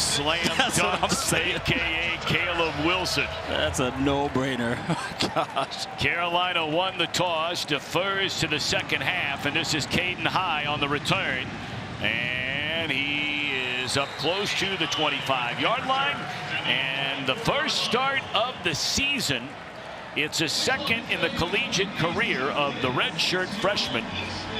slam dunk, a.k.a. Caleb Wilson. That's a no-brainer. Gosh. Carolina won the toss, defers to the second half, and this is Caden High on the return. And he is up close to the 25-yard line. And the first start of the season. It's a second in the collegiate career of the redshirt freshman,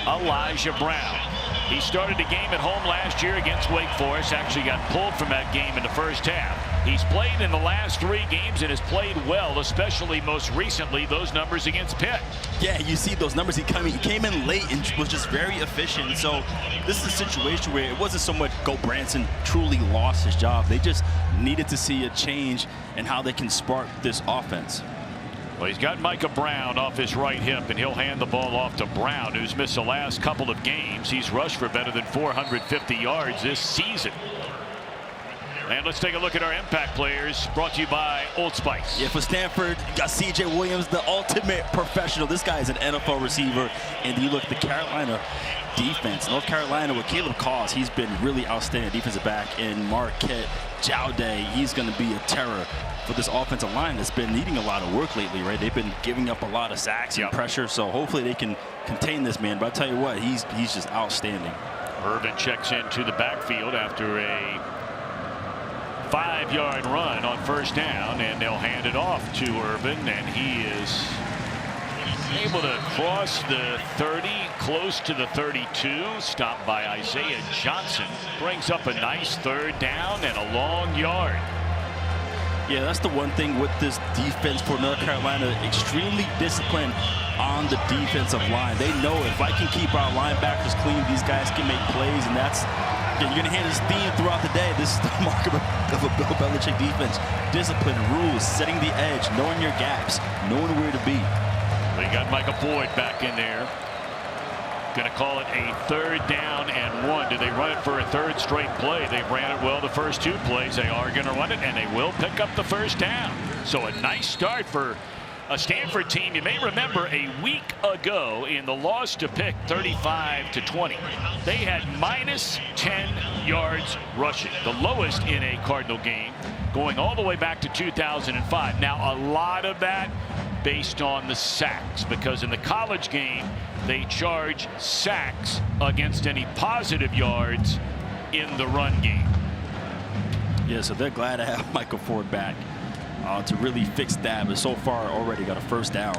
Elijah Brown. He started a game at home last year against Wake Forest. Actually got pulled from that game in the first half. He's played in the last 3 games and has played well, especially most recently those numbers against Pitt. Yeah, you see those numbers. He came in late and was just very efficient. So this is a situation where it wasn't so much Go Branson truly lost his job. They just needed to see a change in how they can spark this offense. Well, he's got Micah Brown off his right hip, and he'll hand the ball off to Brown, who's missed the last couple of games. He's rushed for better than 450 yards this season. And let's take a look at our impact players, brought to you by Old Spice. Yeah, for Stanford, you got C.J. Williams, the ultimate professional. This guy is an NFL receiver. And you look at the Carolina defense. North Carolina with Caleb Cause, he's been really outstanding defensive back. And Marquette Jaoude, he's going to be a terror for this offensive line that's been needing a lot of work lately, right? They've been giving up a lot of sacks and pressure, so hopefully they can contain this man. But I'll tell you what, he's just outstanding. Urban checks into the backfield after a 5-yard run on first down, and they'll hand it off to Urban, and he is able to cross the 30, close to the 32, stopped by Isaiah Johnson. Brings up a nice third down and a long yard. Yeah, that's the one thing with this defense for North Carolina. Extremely disciplined on the defensive line. They know if I can keep our linebackers clean, these guys can make plays, and that's you're going to hear this theme throughout the day. This is the mark of a Bill Belichick defense. Discipline, rules, setting the edge, knowing your gaps, knowing where to be. They got Michael Boyd back in there. Going to call it a 3rd down and 1. Do they run it for a 3rd straight play? They ran it well the first 2 plays. They are going to run it, and they will pick up the first down. So a nice start for a Stanford team. You may remember a week ago in the loss to Pitt 35-20. They had minus 10 yards rushing, the lowest in a Cardinal game, going all the way back to 2005. Now a lot of that based on the sacks, because in the college game they charge sacks against any positive yards in the run game. Yeah, so they're glad to have Michael Ford back to really fix that, but so far already got a first down.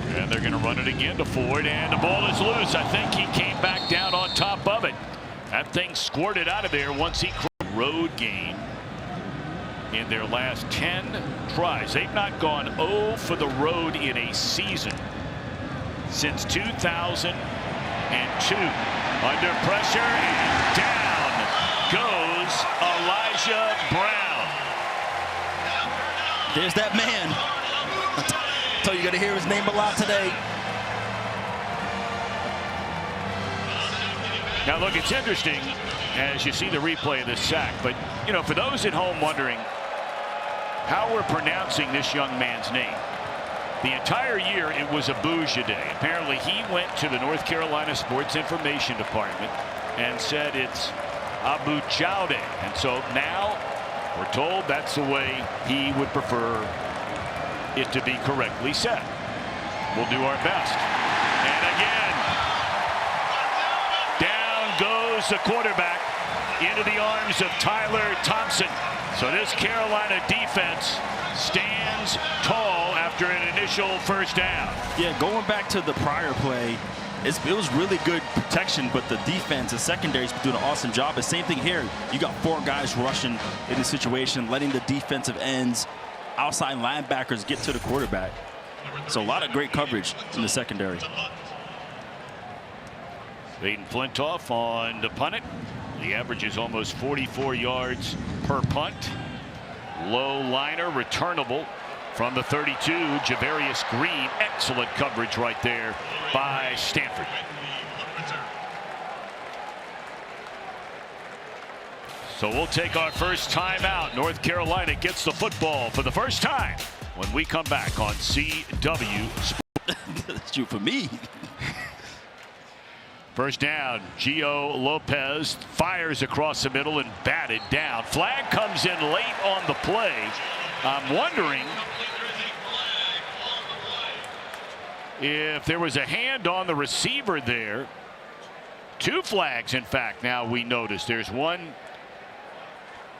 And they're going to run it again to Ford, and the ball is loose. I think he came back down on top of it. That thing squirted out of there once he crossed. Road game in their last 10 tries. They've not gone 0 for the road in a season since 2002. Under pressure, and down goes Elijah Brown. There's that man. So you're going to hear his name a lot today. Now look, it's interesting as you see the replay of this sack, but you know, for those at home wondering how we're pronouncing this young man's name, the entire year it was Abou. Apparently he went to the North Carolina Sports Information Department and said it's Abou Jaoude, and so now we're told that's the way he would prefer it to be correctly said. We'll do our best. And again, down goes the quarterback into the arms of Tyler Thompson. So this Carolina defense stands tall after an initial first down. Yeah, going back to the prior play, it was really good protection, but the defense, the secondary's been doing an awesome job. The same thing here. You got 4 guys rushing in this situation, letting the defensive ends, outside linebackers get to the quarterback. So a lot of great coverage in the secondary. Baden Flintoff on the punt it. The average is almost 44 yards per punt. Low liner, returnable from the 32. Javarius Green, excellent coverage right there by Stanford. So we'll take our first timeout. North Carolina gets the football for the first time when we come back on CW Sports. Shoot for me. First down. Gio Lopez fires across the middle and batted down. Flag comes in late on the play. I'm wondering if there was a hand on the receiver there. 2 flags, in fact, now we notice. There's one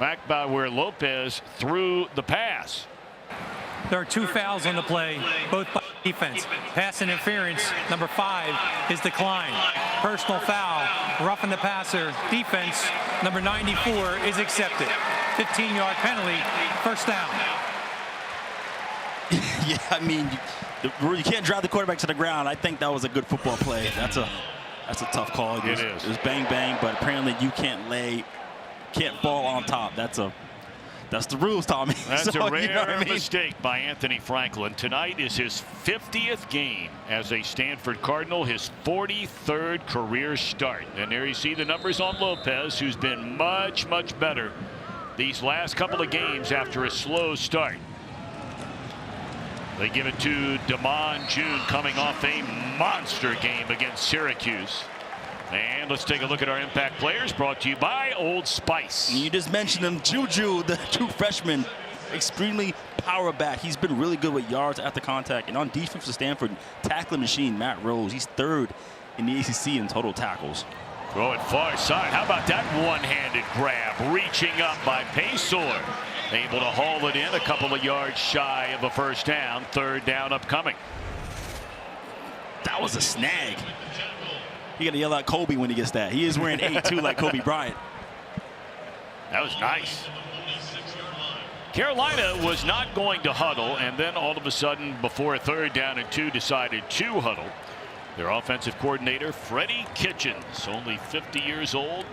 back by where Lopez threw the pass. There are 2 fouls on the play, both by defense. Pass interference, number 5, is declined. Personal foul, roughing the passer. Defense, number 94, is accepted. 15-yard penalty, first down. Yeah, I mean, you can't drive the quarterback to the ground. I think that was a good football play. That's a tough call. It is. It was bang bang, but apparently you can't fall on top. That's the rules, Tommy. That's so, a rare you know what I mean? mistake by Anthony Franklin. Tonight is his 50th game as a Stanford Cardinal, his 43rd career start. And there you see the numbers on Lopez, who's been much, much better these last couple of games after a slow start. They give it to Damon June, coming off a monster game against Syracuse. And let's take a look at our impact players, brought to you by Old Spice. You just mentioned him, Juju, the true freshman, extremely power back. He's been really good with yards after contact. And on defense for Stanford, tackling machine, Matt Rose. He's 3rd in the ACC in total tackles. Throw it far side. How about that one-handed grab? Reaching up by Paysour. Able to haul it in a couple of yards shy of a first down. 3rd down upcoming. That was a snag. You got to yell out Kobe when he gets that. He is wearing 8 too, like Kobe Bryant. That was nice. Carolina was not going to huddle, and then all of a sudden, before a 3rd down and 2, decided to huddle. Their offensive coordinator, Freddie Kitchens, only 50 years old,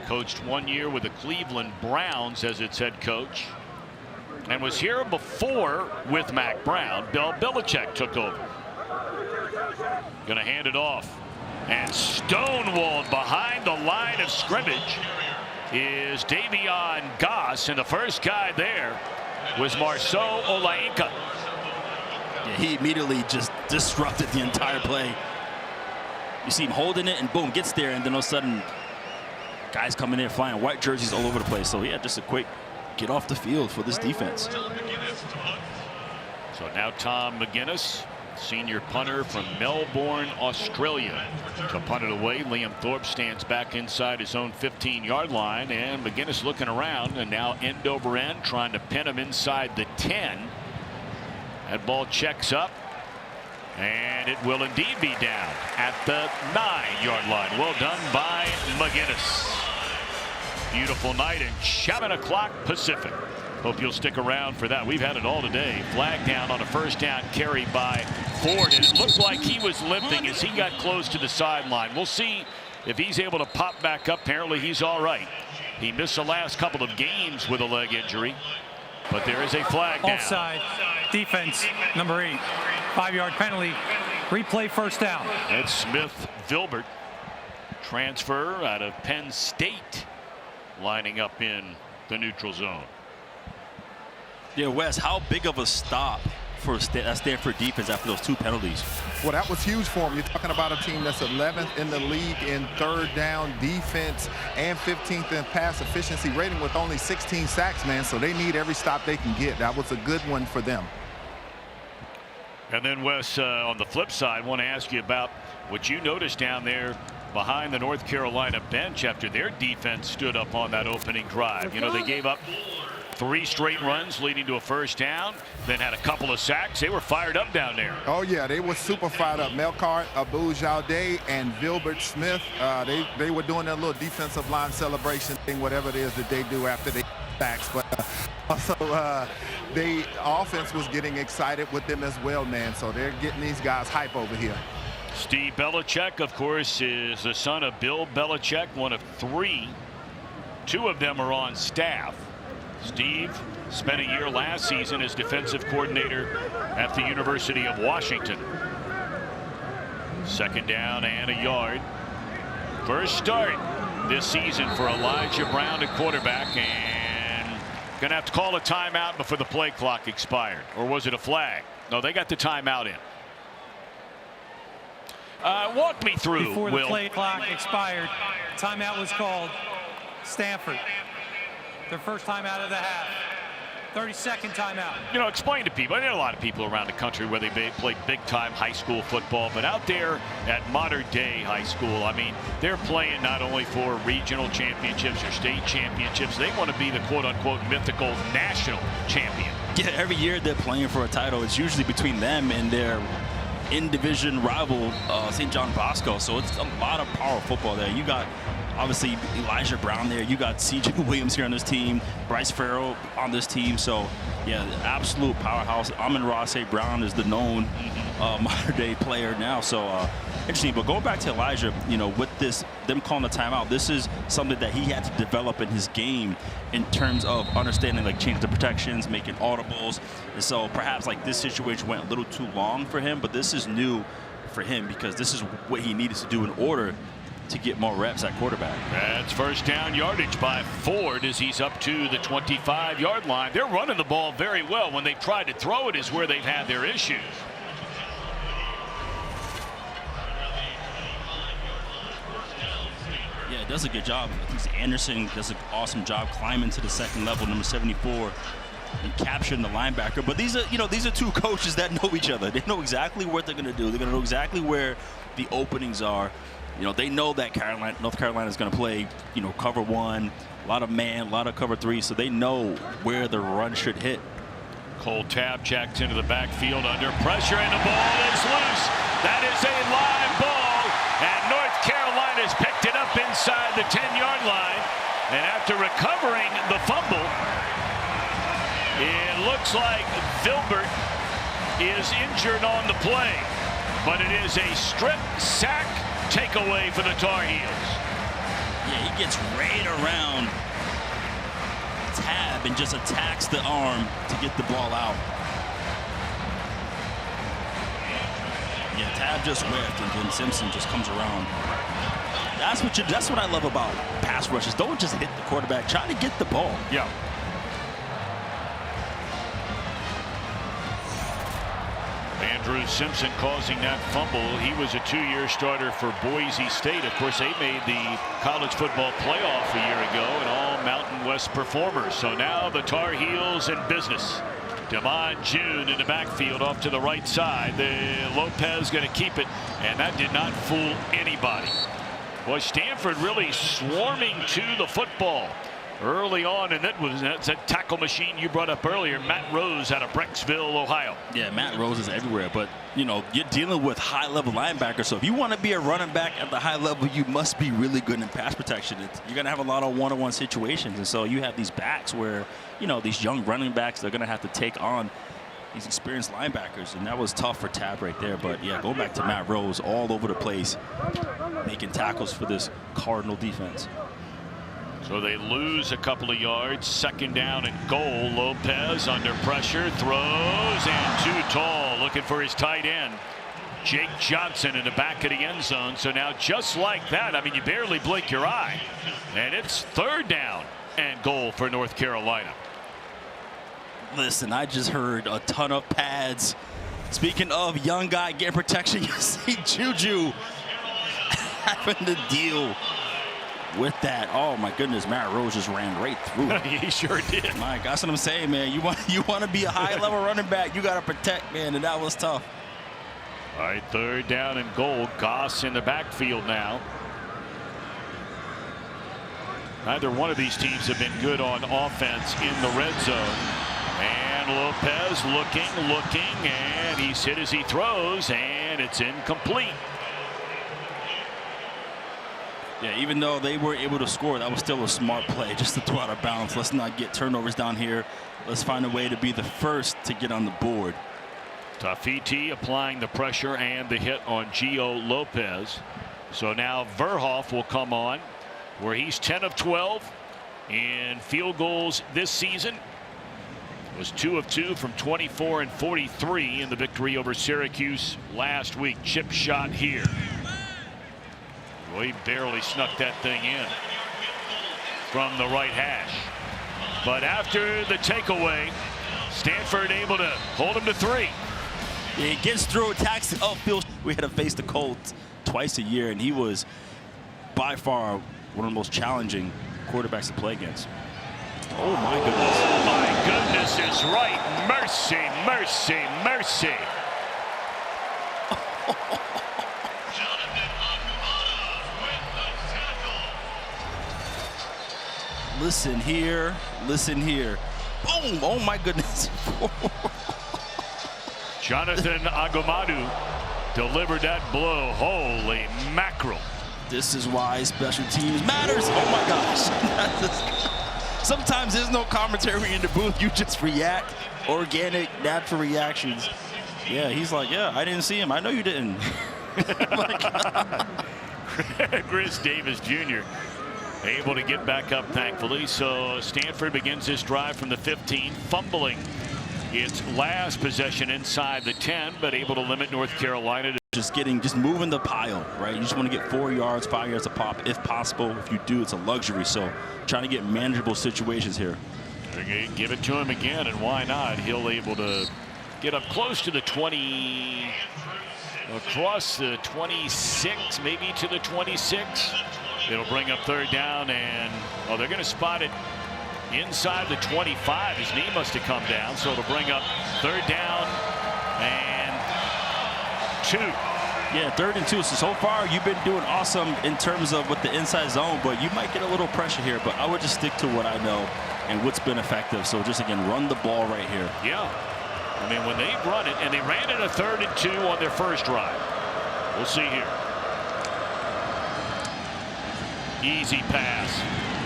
coached 1 year with the Cleveland Browns as its head coach, and was here before with Mac Brown. Bill Belichick took over. Going to hand it off. And stonewalled behind the line of scrimmage is Davion Goss, and the first guy there was Marceau Olainka. Yeah, he immediately just disrupted the entire play. You see him holding it, and boom, gets there, and then all of a sudden, guys coming in flying white jerseys all over the place. So yeah, just a quick get off the field for this defense. So now Tom McGinnis, senior punter from Melbourne, Australia, to punt it away. Liam Thorpe stands back inside his own 15-yard line, and McGinnis looking around, and now end over end trying to pin him inside the 10. That ball checks up, and it will indeed be down at the 9-yard line. Well done by McGinnis. Beautiful night in 7 o'clock Pacific. Hope you'll stick around for that. We've had it all today. Flag down on a first down carry by Ford, and it looked like he was limping as he got close to the sideline. We'll see if he's able to pop back up. Apparently he's all right. He missed the last couple of games with a leg injury, but there is a flag down. Offside. Defense, number 8. 5-yard penalty. Replay first down. That's Smith Vilbert, transfer out of Penn State, lining up in the neutral zone. Yeah, Wes, how big of a stop for Stanford defense after those 2 penalties? Well, that was huge for them. You're talking about a team that's 11th in the league in 3rd down defense and 15th in pass efficiency rating with only 16 sacks, man. So they need every stop they can get. That was a good one for them. And then, Wes, on the flip side, I want to ask you about what you noticed down there behind the North Carolina bench after their defense stood up on that opening drive. You know, they gave up 3 straight runs leading to a first down, then had a couple of sacks. They were fired up down there. Oh, yeah, they were super fired up. Melkart, Abou, Jaoude, and Vilbert Smith, they were doing their little defensive line celebration thing, whatever it is that they do after they sacks. But also, the offense was getting excited with them as well, man. So they're getting these guys hype over here. Steve Belichick, of course, is the son of Bill Belichick, one of 3. 2 of them are on staff. Steve spent a year last season as defensive coordinator at the University of Washington. 2nd down and a yard. First start this season for Elijah Brown at quarterback, and gonna have to call a timeout before the play clock expired. Or was it a flag? No, they got the timeout in. Walk me through, Before the Will. play clock expired, timeout was called. Stanford, their first timeout of the half. 30-second timeout. You know, explain to people. I know a lot of people around the country where they play big-time high school football, but out there at modern-day high school, I mean, they're playing not only for regional championships or state championships. They want to be the quote-unquote mythical national champion. Yeah, every year they're playing for a title. It's usually between them and their in-division rival, St. John Bosco. So it's a lot of power football there. You got obviously Elijah Brown there. You got C.J. Williams here on this team. Bryce Farrell on this team. So, yeah, absolute powerhouse. Amon-Ra St. Brown is the known modern-day player now. So, interesting. But going back to Elijah, you know, with them calling the timeout, this is something that he had to develop in his game in terms of understanding, like, changing the protections, making audibles. And so perhaps, like, this situation went a little too long for him. But this is new for him because this is what he needed to do in order to get more reps at quarterback. That's first down yardage by Ford as he's up to the 25-yard line. They're running the ball very well. When they've tried to throw it is where they've had their issues. Yeah, does a good job. I think Anderson does an awesome job climbing to the second level, number 74, and capturing the linebacker. But these are two coaches that know each other. They know exactly what they're going to do. They're going to know exactly where the openings are. You know, they know that North Carolina is going to play, you know, cover one, a lot of man, a lot of cover three, so they know where the run should hit. Cole Tabb checks into the backfield under pressure, and the ball is loose. That is a live ball, and North Carolina's picked it up inside the 10-yard line. And after recovering the fumble, it looks like Vilbert is injured on the play, but it is a strip sack takeaway for the Tar Heels. Yeah, he gets right around Tabb and just attacks the arm to get the ball out. Yeah, Tabb just whiffed, and then Simpson just comes around. That's what I love about pass rushes. Don't just hit the quarterback. Try to get the ball. Yeah. Andrew Simpson causing that fumble. He was a 2-year starter for Boise State. Of course, they made the college football playoff a year ago, and all Mountain West performers. So now the Tar Heels in business. Devon June in the backfield off to the right side. The Lopez going to keep it, and that did not fool anybody. Boy, Stanford really swarming to the football early on, and that's a tackle machine you brought up earlier. Matt Rose out of Brecksville, Ohio. Yeah, Matt Rose is everywhere, but you know, you're dealing with high-level linebackers, so if you want to be a running back at the high level, you must be really good in pass protection. You're going to have a lot of one-on-one situations, and so you have these backs where, you know, these young running backs, they're going to have to take on these experienced linebackers, and that was tough for Tabb right there. But yeah, go back to Matt Rose all over the place, making tackles for this Cardinal defense. So they lose a couple of yards. Second down and goal. Lopez under pressure, throws, and too tall, looking for his tight end, Jake Johnson, in the back of the end zone. So now just like that, I mean, you barely blink your eye, and it's third down and goal for North Carolina. Listen, I just heard a ton of pads. Speaking of young guy getting protection, you see Juju having to deal with that. Oh my goodness, Matt Rose just ran right through it. He sure did. My God, that's what I'm saying, man. You want to be a high-level running back, you got to protect, man, and that was tough. All right, third down and goal. Goss in the backfield now. Neither one of these teams have been good on offense in the red zone. And Lopez looking, and he's hit as he throws, and it's incomplete. Yeah, even though they were able to score, that was still a smart play just to throw out of bounds. Let's not get turnovers down here. Let's find a way to be the first to get on the board. Tafiti applying the pressure and the hit on Gio Lopez. So now Verhoff will come on, where he's 10 of 12 in field goals this season. Was 2 of 2 from 24 and 43 in the victory over Syracuse last week. Chip shot here. Well, he barely snuck that thing in from the right hash. But after the takeaway, Stanford able to hold him to 3. He gets through, attacks the upfield. We had to face the Colts twice a year, and he was by far one of the most challenging quarterbacks to play against. Oh, my goodness. My goodness is right. Mercy, mercy, mercy. Listen here. Listen here. Boom. Oh, my goodness. Jonathan Agumadu delivered that blow. Holy mackerel. This is why special teams matters. Oh, my gosh. Sometimes there's no commentary in the booth. You just react. Organic, natural reactions. Yeah, he's like, yeah, I didn't see him. I know you didn't. Chris Davis Jr. able to get back up, thankfully. So Stanford begins this drive from the 15, fumbling its last possession inside the 10, but able to limit North Carolina to just moving the pile, right? You just want to get 4 yards, 5 yards a pop, if possible. If you do, it's a luxury. So trying to get manageable situations here. Give it to him again, and why not? He'll able to get up close to the 20, across the 26, maybe to the 26. It'll bring up third down, and they're going to spot it inside the 25. His knee must have come down, so it'll bring up third down and 2. Yeah, 3rd and 2. So far, you've been doing awesome in terms of with the inside zone, but you might get a little pressure here. But I would just stick to what I know and what's been effective. So just, again, run the ball right here. Yeah. I mean, when they run it, and they ran it a 3rd and 2 on their first drive. We'll see here. Easy pass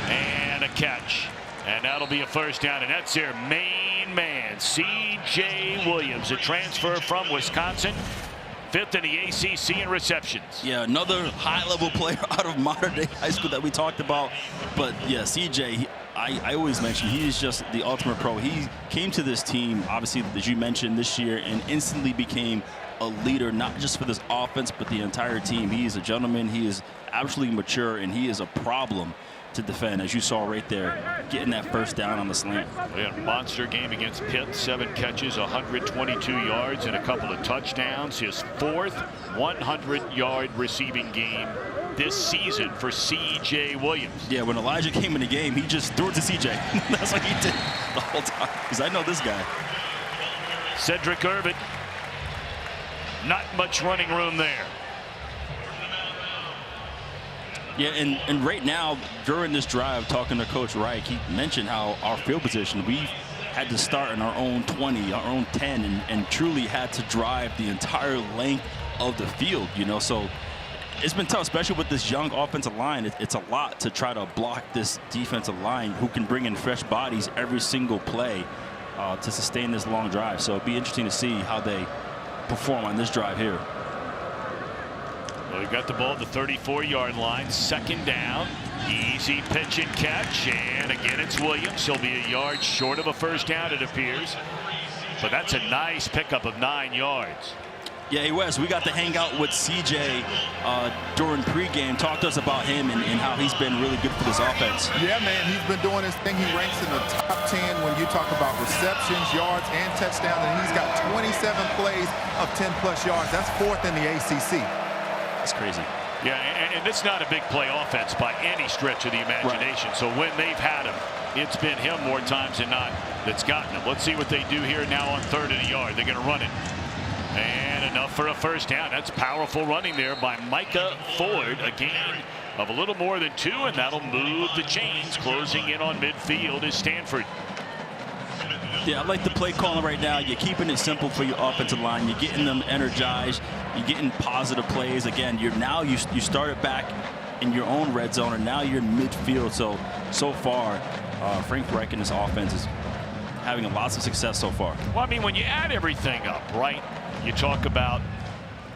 and a catch. And that'll be a first down, and that's their main man, C.J. Williams, a transfer from Wisconsin, 5th in the ACC in receptions. Yeah, another high-level player out of modern-day high school that we talked about. But, yeah, C.J., I always mention he's just the ultimate pro. He came to this team, obviously, as you mentioned, this year, and instantly became a leader, not just for this offense, but the entire team. He is a gentleman. He is absolutely mature, and he is a problem to defend, as you saw right there, getting that first down on the slant. We had a monster game against Pitt, 7 catches, 122 yards, and a couple of touchdowns. His 4th 100-yard receiving game this season for C.J. Williams. Yeah, when Elijah came in the game, he just threw it to C.J. That's what he did the whole time, because I know this guy. Cedric Irvin, not much running room there. Yeah, and right now, during this drive, talking to Coach Reich, he mentioned how our field position, we had to start in our own 20, our own 10, and truly had to drive the entire length of the field, you know. So it's been tough, especially with this young offensive line. It's a lot to try to block this defensive line who can bring in fresh bodies every single play to sustain this long drive. So it'll be interesting to see how they perform on this drive here. Well, we've got the ball at the 34-yard line, 2nd down. Easy pitch and catch, and again it's Williams. He'll be a yard short of a first down, it appears. But that's a nice pickup of 9 yards. Yeah, hey Wes, we got to hang out with CJ during pregame. Talk to us about him and how he's been really good for this offense. Yeah, man, he's been doing his thing. He ranks in the top 10 when you talk about receptions, yards, and touchdowns, and he's got 27 plays of 10-plus yards. That's 4th in the ACC. That's crazy. Yeah, and it's not a big play offense by any stretch of the imagination. Right. So when they've had him, it's been him more times than not that's gotten him. Let's see what they do here now on 3rd and a yard. They're going to run it. And enough for a first down. That's powerful running there by Micah Ford. A gain of a little more than 2, and that'll move the chains. Closing in on midfield is Stanford. Yeah, I like the play calling right now. You're keeping it simple for your offensive line. You're getting them energized. You're getting positive plays. Again, you started back in your own red zone, and now you're in midfield. So far, Frank Reich and his offense is having lots of success so far. Well, I mean, when you add everything up, right, you talk about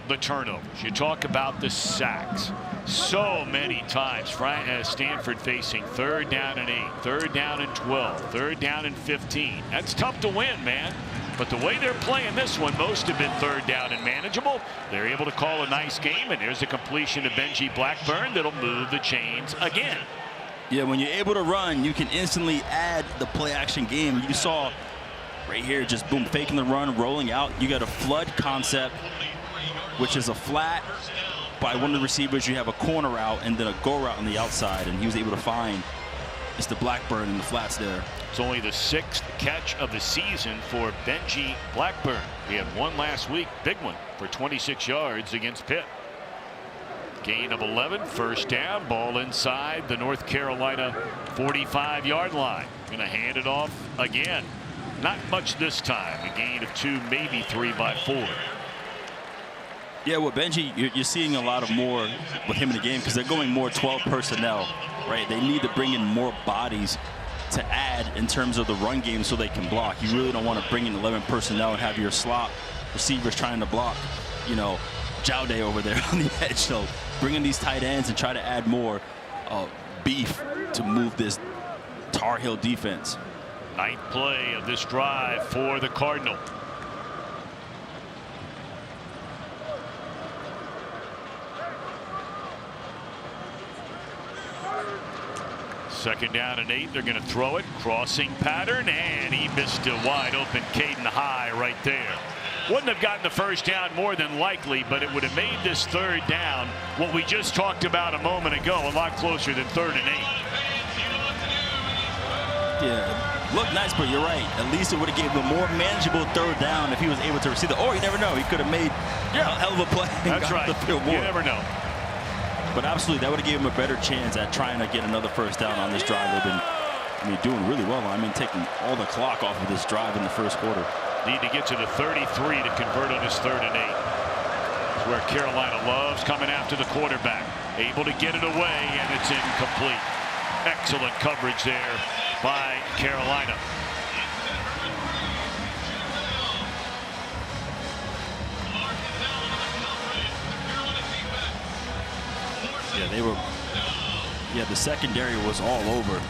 the turnovers. You talk about the sacks. So many times Stanford facing 3rd down and 8, 3rd down and 12, 3rd down and 15. That's tough to win, man. But the way they're playing this one, most have been 3rd down and manageable. They're able to call a nice game, and there's a completion to Benji Blackburn that'll move the chains again. Yeah, when you're able to run, you can instantly add the play-action game. You saw Right here, just boom, faking the run, rolling out. You got a flood concept, which is a flat by one of the receivers. You have a corner route and then a go route on the outside, and he was able to find Mr. Blackburn in the flats there. It's only the 6th catch of the season for Benji Blackburn. He had one last week, big one, for 26 yards against Pitt. Gain of 11, first down, ball inside the North Carolina 45-yard line. Going to hand it off again. Not much this time. A gain of 2, maybe 3 by 4. Yeah, well, Benji, you're seeing a lot of more with him in the game because they're going more 12 personnel, right? They need to bring in more bodies to add in terms of the run game so they can block. You really don't want to bring in 11 personnel and have your slot receivers trying to block, you know, Jaoude over there on the edge. So bring in these tight ends and try to add more beef to move this Tar Heel defense. Ninth play of this drive for the Cardinal. Second down and 8. They're going to throw it. Crossing pattern, and he missed a wide open Caden High right there. Wouldn't have gotten the first down more than likely, but it would have made this third down, what we just talked about a moment ago, a lot closer than 3rd and 8. Yeah, looked nice, but you're right. At least it would have given him a more manageable third down if he was able to receive it. Or you never know. He could have made a hell of a play. That's right. You never know. But absolutely, that would have given him a better chance at trying to get another first down on this drive. They've been, doing really well. Taking all the clock off of this drive in the first quarter. Need to get to the 33 to convert on his 3rd and 8. It's where Carolina loves coming after the quarterback. Able to get it away, and it's incomplete. Excellent coverage there by Carolina. Yeah, the secondary was all over.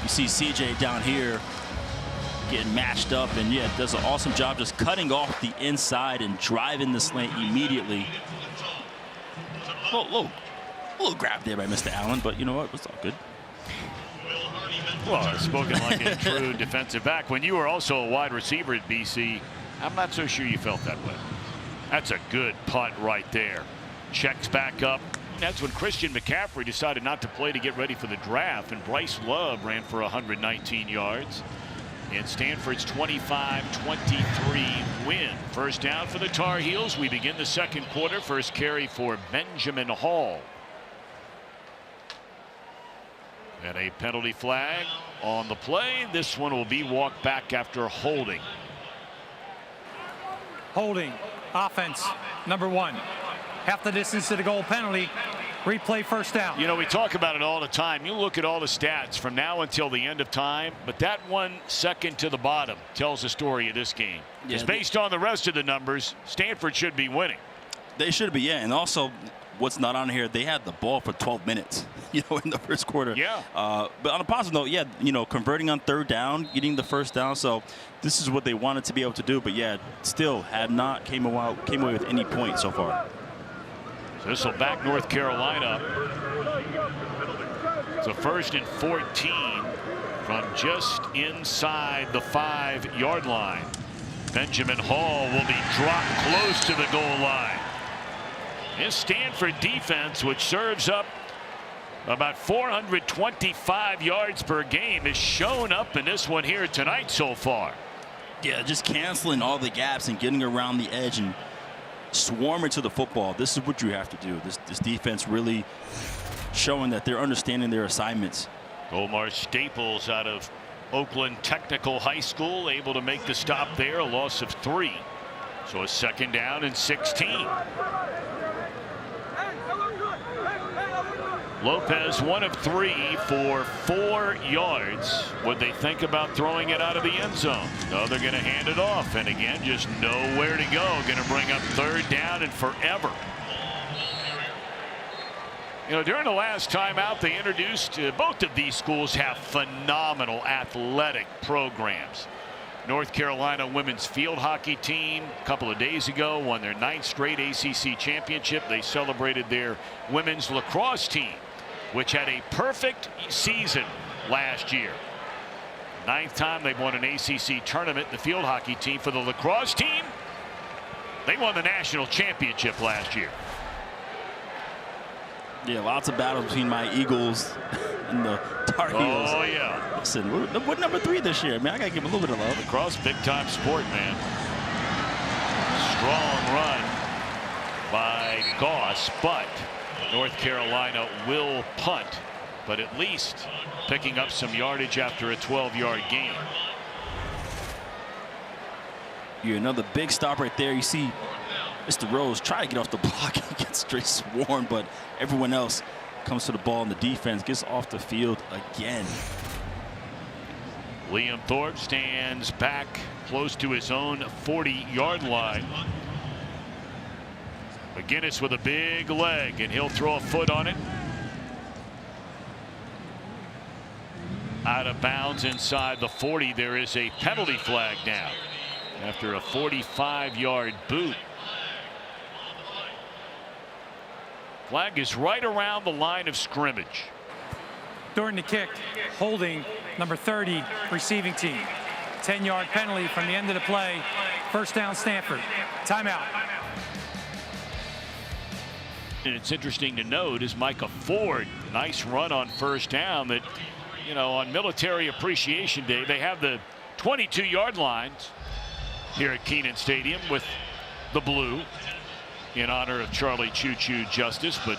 You see CJ down here getting matched up, and yeah, does an awesome job just cutting off the inside and driving the slant immediately. Little grab there by Mr. Allen, but you know what? It's all good. Well, spoken like a true defensive back. When you were also a wide receiver at BC, I'm not so sure you felt that way. That's a good punt right there. Checks back up. That's when Christian McCaffrey decided not to play to get ready for the draft, and Bryce Love ran for 119 yards. And Stanford's 25-23 win. First down for the Tar Heels. We begin the second quarter. First carry for Benjamin Hall. And a penalty flag on the play. This one will be walked back after holding. Holding. Offense. Number 1. Half the distance to the goal, penalty. Replay, first down. You know, we talk about it all the time. You look at all the stats from now until the end of time, but that 1 second to the bottom tells the story of this game. Because based on the rest of the numbers, Stanford should be winning. They should be, yeah. And also, what's not on here, they had the ball for 12 minutes, in the first quarter. Yeah. But on a positive note, yeah, converting on 3rd down, getting the first down. So this is what they wanted to be able to do. But yeah, still have not came away with any points so far. This will back North Carolina. It's a 1st and 14 from just inside the 5-yard line. Benjamin Hall will be dropped close to the goal line. This Stanford defense, which serves up about 425 yards per game, has shown up in this one here tonight so far. Yeah, just canceling all the gaps and getting around the edge and swarming to the football. This is what you have to do. This defense really showing that they're understanding their assignments. Omar Staples out of Oakland Technical High School able to make the stop there. A loss of 3. So a 2nd down and 16. Lopez 1 of 3 for 4 yards. Would they think about throwing it out of the end zone? No, they're going to hand it off. And again, just nowhere to go. Going to bring up 3rd down and forever. During the last time out, they introduced both of these schools have phenomenal athletic programs. North Carolina women's field hockey team a couple of days ago won their 9th straight ACC championship. They celebrated their women's lacrosse team, which had a perfect season last year. 9th time they've won an ACC tournament. The field hockey team. For the lacrosse team, they won the national championship last year. Yeah, lots of battles between my Eagles and the Tar Heels. Oh, yeah. Listen, we're number 3 this year, man. I got to give them a little bit of love. Lacrosse, big-time sport, man. Strong run by Goss, but North Carolina will punt, but at least picking up some yardage after a 12-yard gain. Yeah, another big stop right there. You see Mr. Rose try to get off the block and get straight swarmed, but everyone else comes to the ball and the defense gets off the field again. Liam Thorpe stands back close to his own 40-yard line. McGinnis with a big leg, and he'll throw a foot on it. Out of bounds inside the 40. There is a penalty flag now after a 45-yard boot. Flag is right around the line of scrimmage. During the kick, holding number 30 receiving team. 10-yard penalty from the end of the play. First down, Stanford. Timeout. And it's interesting to note is Micah Ford, nice run on first down. That, you know, on Military Appreciation Day, they have the 22-yard lines here at Kenan Stadium with the blue in honor of Charlie Choo Choo Justice, but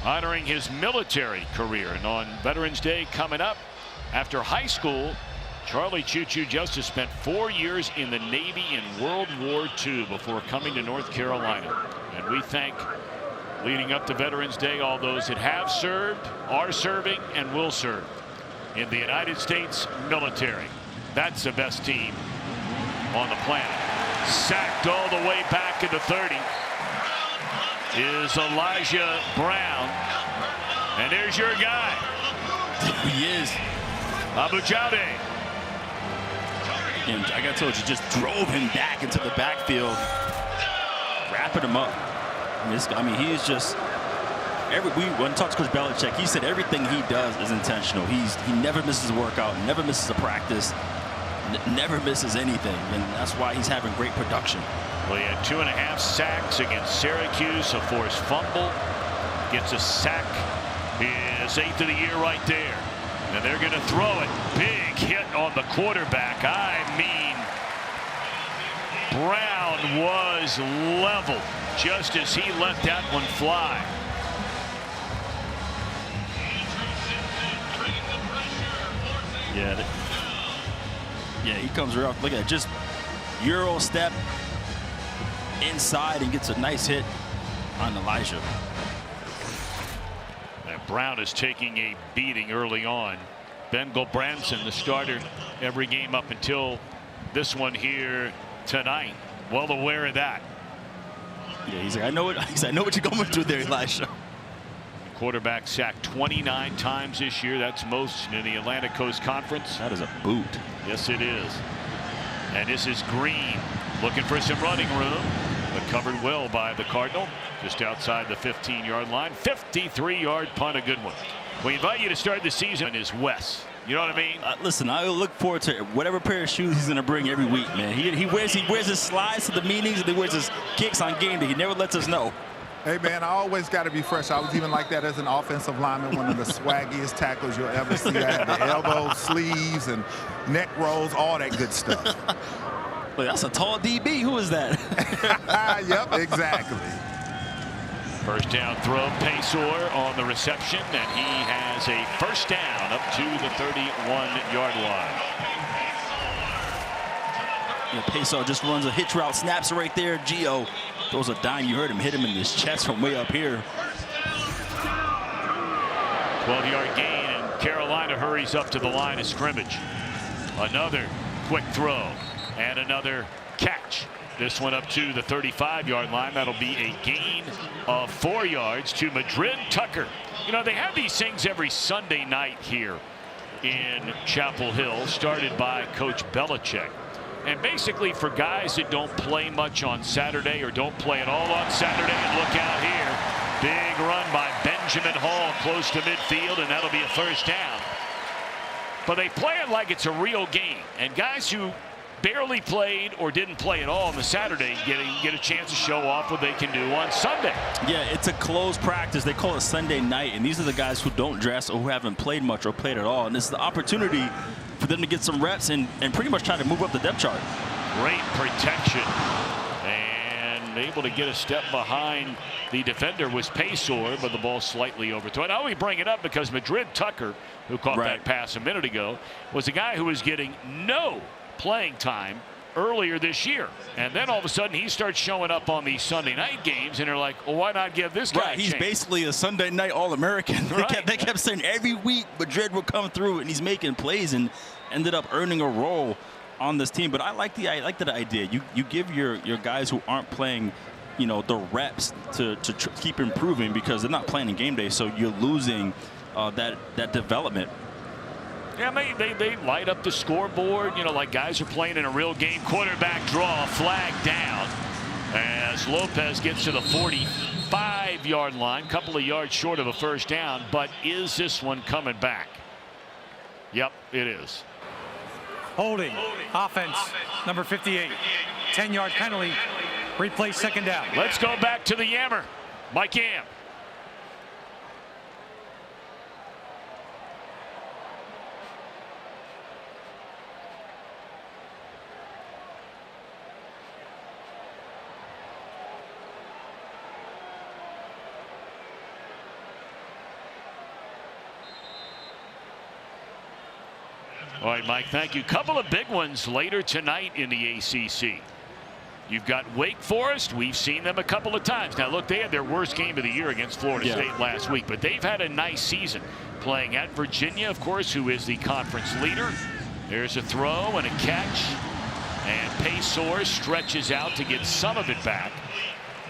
honoring his military career. And on Veterans Day coming up, after high school, Charlie Choo Choo Justice spent 4 years in the Navy in World War II before coming to North Carolina. And we thank, leading up to Veterans Day, all those that have served, are serving, and will serve in the United States military. That's the best team on the planet. Sacked all the way back at the 30 is Elijah Brown. And there's your guy. He is. Abou Jaoude. And I got told you, just drove him back into the backfield, wrapping him up. I mean, he is just when we talked to Coach Belichick, he said everything he does is intentional. He never misses a workout, never misses a practice, never misses anything, and that's why he's having great production. Well, he had 2.5 sacks against Syracuse, a forced fumble, gets a sack, his 8th of the year right there. And they're going to throw it. Big hit on the quarterback. I mean, Brown was level just as he let that one fly. Yeah, he comes right off. Look at it, just Euro step inside and gets a nice hit on Elijah. And Brown is taking a beating early on. Ben Gulbranson, the starter every game up until this one here tonight. Well aware of that. Yeah, he's like, I know what you're going through there, Elijah. Quarterback sacked 29 times this year. That's most in the Atlantic Coast Conference. That is a boot. Yes, it is. And this is Green looking for some running room, but covered well by the Cardinal just outside the 15-yard line. 53-yard punt, a good one. We invite you to start the season is Wes. You know what I mean? Listen, I look forward to whatever pair of shoes he's going to bring every week, man. He wears his slides to the meetings, and he wears his kicks on game day. He never lets us know. Hey, man, I always got to be fresh. I was even like that as an offensive lineman, one of the swaggiest tackles you'll ever see. I had the elbows, sleeves, and neck rolls, all that good stuff. Well, that's a tall DB. Who is that? Yep, exactly. First down throw, Paysor on the reception, and he has a first down up to the 31-yard line. Yeah, Paysor just runs a hitch route, snaps it right there. Gio throws a dime. You heard him hit him in his chest from way up here. 12-yard gain, and Carolina hurries up to the line of scrimmage. Another quick throw and another catch. This one up to the 35-yard line. That'll be a gain of 4 yards to Madrid Tucker. You know, they have these things every Sunday night here in Chapel Hill, started by Coach Belichick. And basically for guys that don't play much on Saturday or don't play at all on Saturday, and look out here, big run by Benjamin Hall close to midfield, and that'll be a first down. but they play it like it's a real game. And guys who barely played or didn't play at all on the Saturday get a chance to show off what they can do on Sunday. Yeah, it's a closed practice. They call it Sunday night, and these are the guys who don't dress or who haven't played much or played at all. And this is the opportunity for them to get some reps and pretty much try to move up the depth chart. Great protection. And able to get a step behind the defender was Paysor, but the ball slightly overthrown. I only bring it up because Madrid Tucker, who caught that pass a minute ago, was a guy who was getting no playing time earlier this year, and then all of a sudden he starts showing up on these Sunday night games, and they're like, well, why not give this guy a he's chance? Basically a Sunday night All-American. They kept saying every week Madrid would come through, and he's making plays and ended up earning a role on this team. But I like that idea. You give your guys who aren't playing, you know, the reps to keep improving, because they're not playing in game day, so you're losing that development. Yeah, they light up the scoreboard, you know, like guys are playing in a real game. Quarterback draw, flag down as Lopez gets to the 45-yard line, couple of yards short of a first down. But is this one coming back? Yep, it is. Holding, offense, number 58. 10-yard penalty, replay second down. Let's go back to the Yammer. Mike Yam. All right, Mike, thank you. Couple of big ones later tonight in the ACC. You've got Wake Forest. We've seen them a couple of times. Now, look, they had their worst game of the year against Florida State last week, but they've had a nice season playing at Virginia, of course, who is the conference leader. There's a throw and a catch, and Paysor stretches out to get some of it back.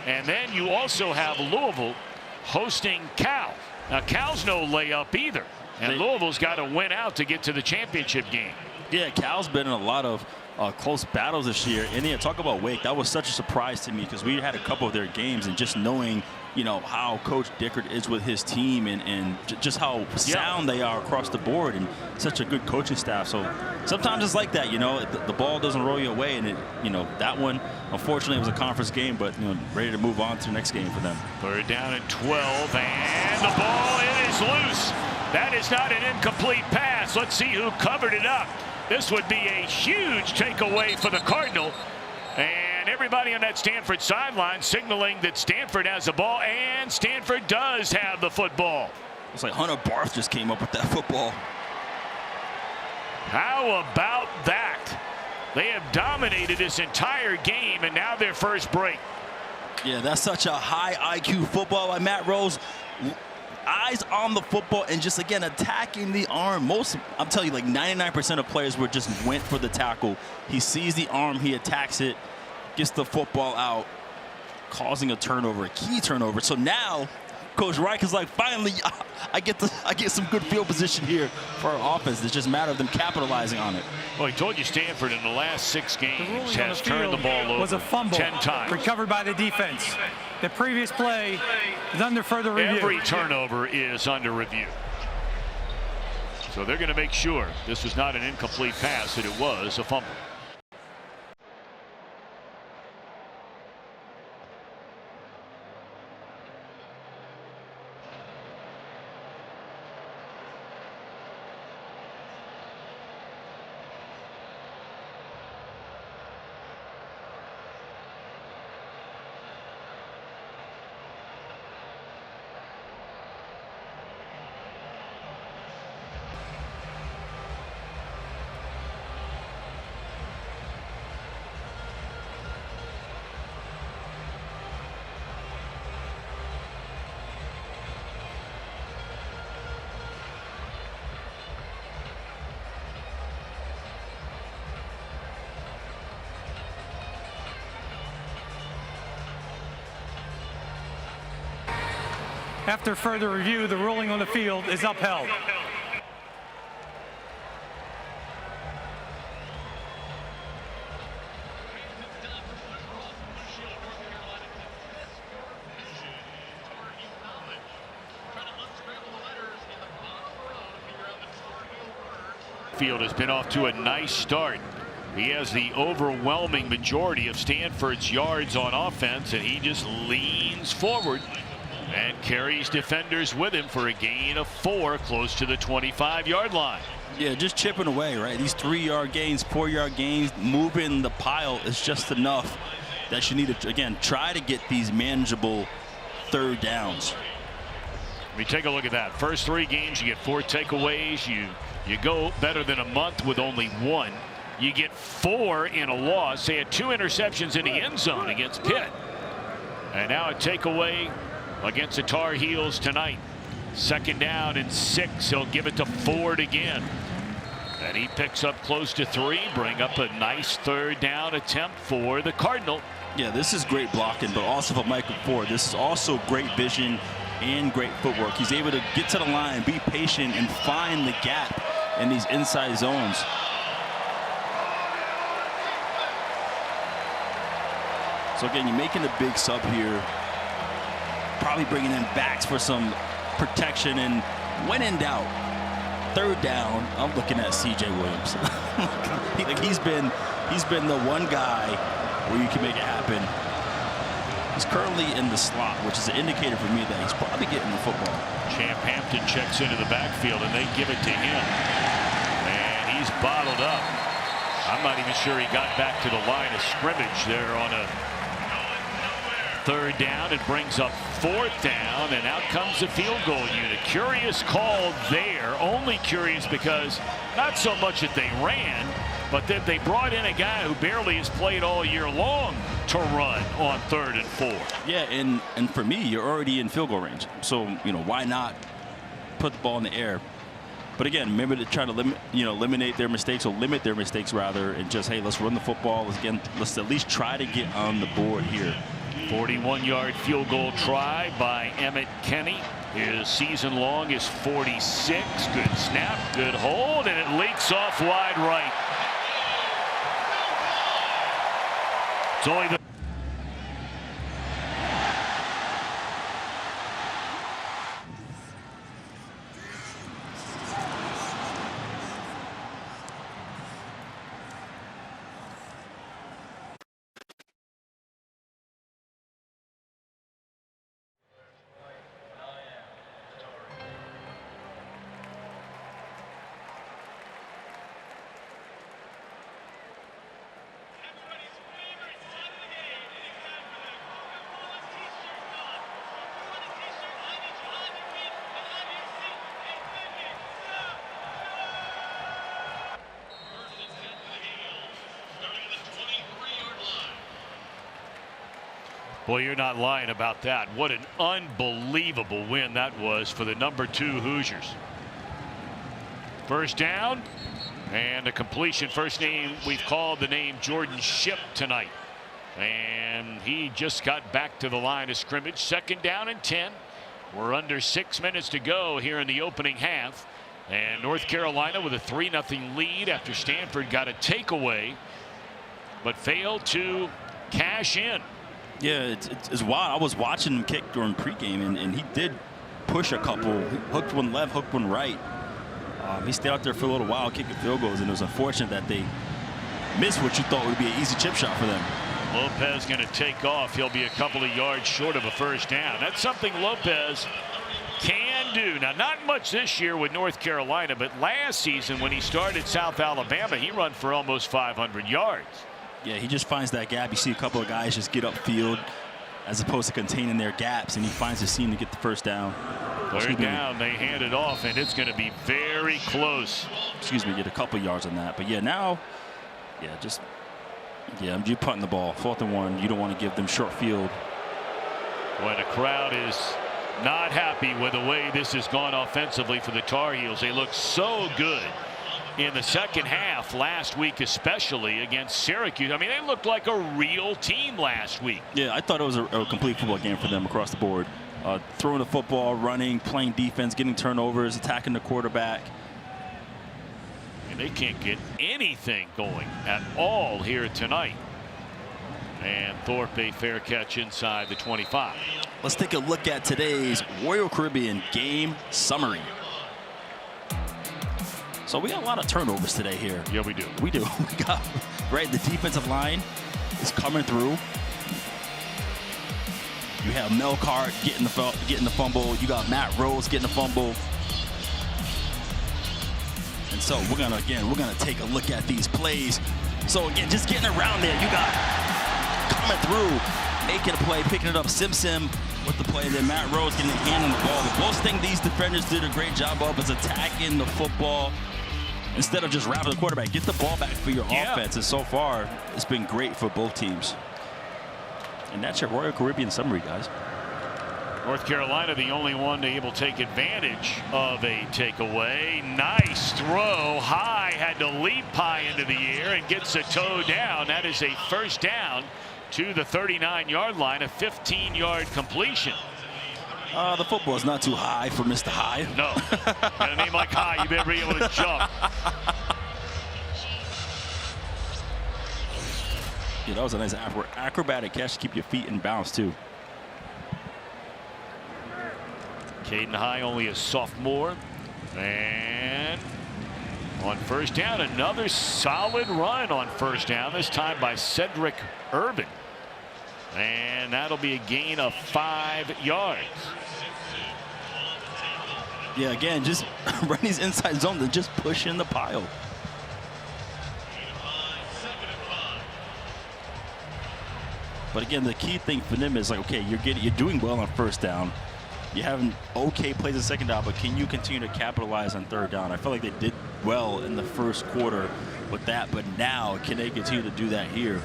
And then you also have Louisville hosting Cal. Now, Cal's no layup either. And Louisville's got to win out to get to the championship game. Yeah, Cal's been in a lot of close battles this year. And yeah, talk about Wake. That was such a surprise to me, because we had a couple of their games, and just knowing, you know, how Coach Dickert is with his team, and just how sound they are across the board, and such a good coaching staff. So sometimes it's like that, you know, the ball doesn't roll you away, and you know, that one, unfortunately, it was a conference game, but you know, ready to move on to the next game for them. Third down and 12, and the ball is loose. That is not an incomplete pass. Let's see who covered it up. This would be a huge takeaway for the Cardinal. And everybody on that Stanford sideline signaling that Stanford has the ball, and Stanford does have the football. It's like Hunter Barth just came up with that football. How about that? They have dominated this entire game, and now their first break. Yeah, that's such a high IQ football by Matt Rose. Eyes on the football and just, again, attacking the arm. I'm telling you, like 99% of players went for the tackle. He sees the arm, he attacks it, gets the football out, causing a turnover, a key turnover. So now Coach Reich is like, finally, I get some good field position here for our offense. It's just a matter of them capitalizing on it. Well, he told you Stanford in the last 6 games has turned the ball over was a fumble 10 times. Recovered by the defense. The previous play is under further review. Every turnover is under review. So they're going to make sure this was not an incomplete pass, that it was a fumble. After further review, the ruling on the field is upheld. backfield has been off to a nice start. He has the overwhelming majority of Stanford's yards on offense, and he just leans forward and carries defenders with him for a gain of 4 close to the 25-yard line. Yeah, just chipping away, right? These 3-yard gains, 4-yard gains, moving the pile is just enough that you need to, again, try to get these manageable third downs. Let me take a look at that. First 3 games, you get 4 takeaways. You go better than a month with only 1. You get 4 in a loss. They had 2 interceptions in the end zone against Pitt. And now a takeaway against the Tar Heels tonight. 2nd down and 6. He'll give it to Ford again. And he picks up close to 3. Bring up a nice 3rd down attempt for the Cardinal. Yeah, this is great blocking, but also for Michael Ford. This is also great vision and great footwork. He's able to get to the line, be patient, and find the gap in these inside zones. So again, you're making a big sub here. Probably bringing in backs for some protection, and when in doubt, 3rd down, I'm looking at C.J. Williams. he's been the one guy where you can make it happen. He's currently in the slot, which is an indicator for me that he's probably getting the football. Champ Hampton checks into the backfield, and they give it to him. And he's bottled up. I'm not even sure he got back to the line of scrimmage there on a 3rd down. It brings up 4th down, and out comes the field goal unit. Curious call there. Only curious because not so much that they ran, but that they brought in a guy who barely has played all year long to run on 3rd and 4. Yeah, and for me, you're already in field goal range. So, why not put the ball in the air? But again, remember to try to eliminate their mistakes, or limit their mistakes rather, and just, hey, let's run the football. Let's at least try to get on the board here. 41-yard field goal try by Emmett Kenny. His season long is 46. Good snap, good hold, and it leaks off wide right. It's only the Boy, you're not lying about that. What an unbelievable win that was for the number 2 Hoosiers. 1st down and a completion. First name we've called the name Jordan Shipp tonight. And he just got back to the line of scrimmage. 2nd down and 10. We're under 6 minutes to go here in the opening half. And North Carolina with a 3-0 lead after Stanford got a takeaway, but failed to cash in. Yeah, it's wild. I was watching him kick during pregame, and he did push a couple. He hooked one left, hooked one right. He stayed out there for a little while kicking field goals, and it was unfortunate that they missed what you thought would be an easy chip shot for them. Lopez going to take off. He'll be a couple of yards short of a 1st down. That's something Lopez can do. Now, not much this year with North Carolina, but last season when he started South Alabama, he ran for almost 500 yards. Yeah, he just finds that gap. You see a couple of guys just get upfield as opposed to containing their gaps, and he finds a seam to get the 1st down. 3rd down, they hand it off, and it's going to be very close. Excuse me, get a couple yards on that. But yeah, now, I'm just punting the ball. 4th and 1. You don't want to give them short field. When the crowd is not happy with the way this has gone offensively for the Tar Heels. They look so good in the 2nd half last week, especially against Syracuse. I mean, they looked like a real team last week. Yeah, I thought it was a complete football game for them across the board. Throwing the football, running, playing defense, getting turnovers, attacking the quarterback. And they can't get anything going at all here tonight. And Thorpe, a fair catch inside the 25. Let's take a look at today's Royal Caribbean game summary. So we got a lot of turnovers today here. Yeah, we do. We do. We got, right, the defensive line is coming through. You have Melkart getting the fumble. You got Matt Rose getting the fumble. And so we're gonna take a look at these plays. So again, just getting around there. You got coming through, making a play, picking it up. Sim with the play, and then Matt Rose getting a hand on the ball. The most thing these defenders did a great job of is attacking the football instead of just wrapping the quarterback. Get the ball back for your offense. And so far, it's been great for both teams. And that's your Royal Caribbean summary, guys. North Carolina, the only one to able to take advantage of a takeaway. Nice throw. High had to leap high into the air and gets a toe down. That is a first down to the 39-yard line, a 15-yard completion. The football is not too high for Mr. High. No. Got a name like High, you better be able to jump. Yeah, that was a nice acrobatic catch to keep your feet in bounds, too. Caden High, only a sophomore. And on first down, another solid run on first down, this time by Cedric Urban. And that'll be a gain of 5 yards. Yeah, again, just run these inside zones and just push in the pile. But again, the key thing for them is like, okay, you're doing well on first down. You're having okay plays in second down, but can you continue to capitalize on third down? I felt like they did well in the first quarter with that, but now can they continue to do that here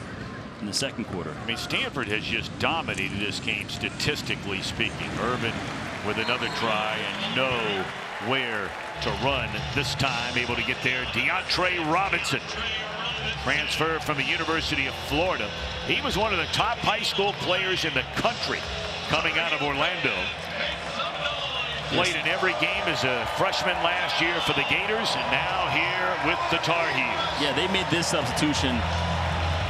in the second quarter? I mean, Stanford has just dominated this game statistically speaking. Urban with another try and know where to run this time, able to get there. DeAndre Robinson, transfer from the University of Florida. He was one of the top high school players in the country coming out of Orlando. Played in every game as a freshman last year for the Gators, and now here with the Tar Heels. Yeah, they made this substitution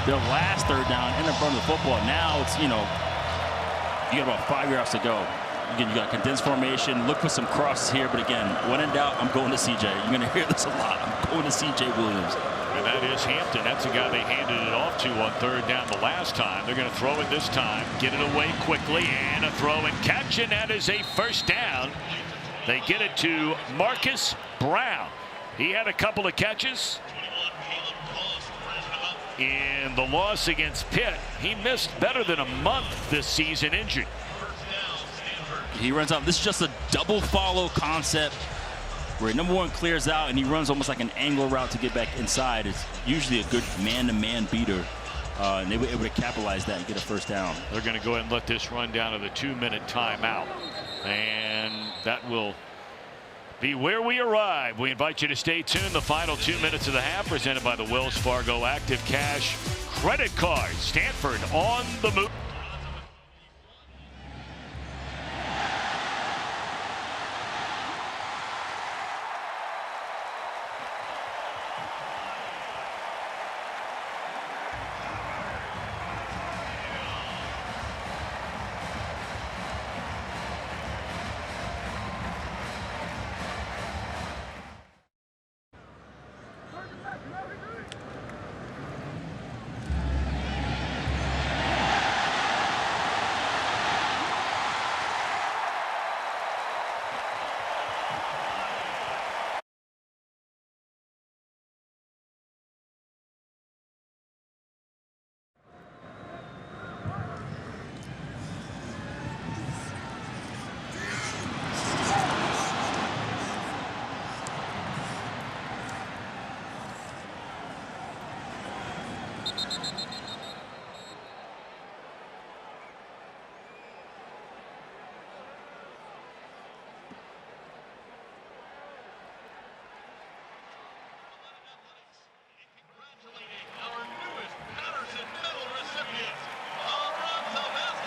their last third down in front of the football. Now it's, you got about 5 yards to go. Again, you got condensed formation. Look for some crosses here, but again, when in doubt, I'm going to CJ. You're going to hear this a lot. I'm going to CJ Williams. And that is Hampton. That's the guy they handed it off to on third down the last time. They're going to throw it this time, get it away quickly, and a throw and catch, and that is a first down. They get it to Marcus Brown. He had a couple of catches in the loss against Pitt. He missed better than a month this season injured. He runs out. This is just a double follow concept where number one clears out and he runs almost like an angle route to get back inside. It's usually a good man-to-man beater. And they were able to capitalize that and get a first down. They're going to go ahead and let this run down to the 2-minute timeout. And that will be where we arrive. We invite you to stay tuned. The final 2 minutes of the half presented by the Wells Fargo Active Cash Credit Card. Stanford on the move.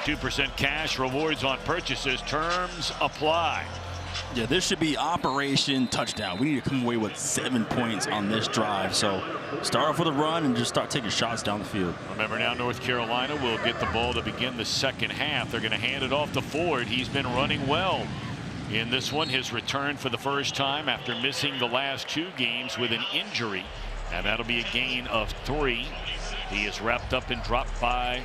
$2% cash rewards on purchases. Terms apply. Yeah, this should be Operation Touchdown. We need to come away with 7 points on this drive. So start off with a run and just start taking shots down the field. Remember now, North Carolina will get the ball to begin the second half. They're going to hand it off to Ford. He's been running well in this one. His return for the first time after missing the last 2 games with an injury, and that'll be a gain of 3. He is wrapped up and dropped by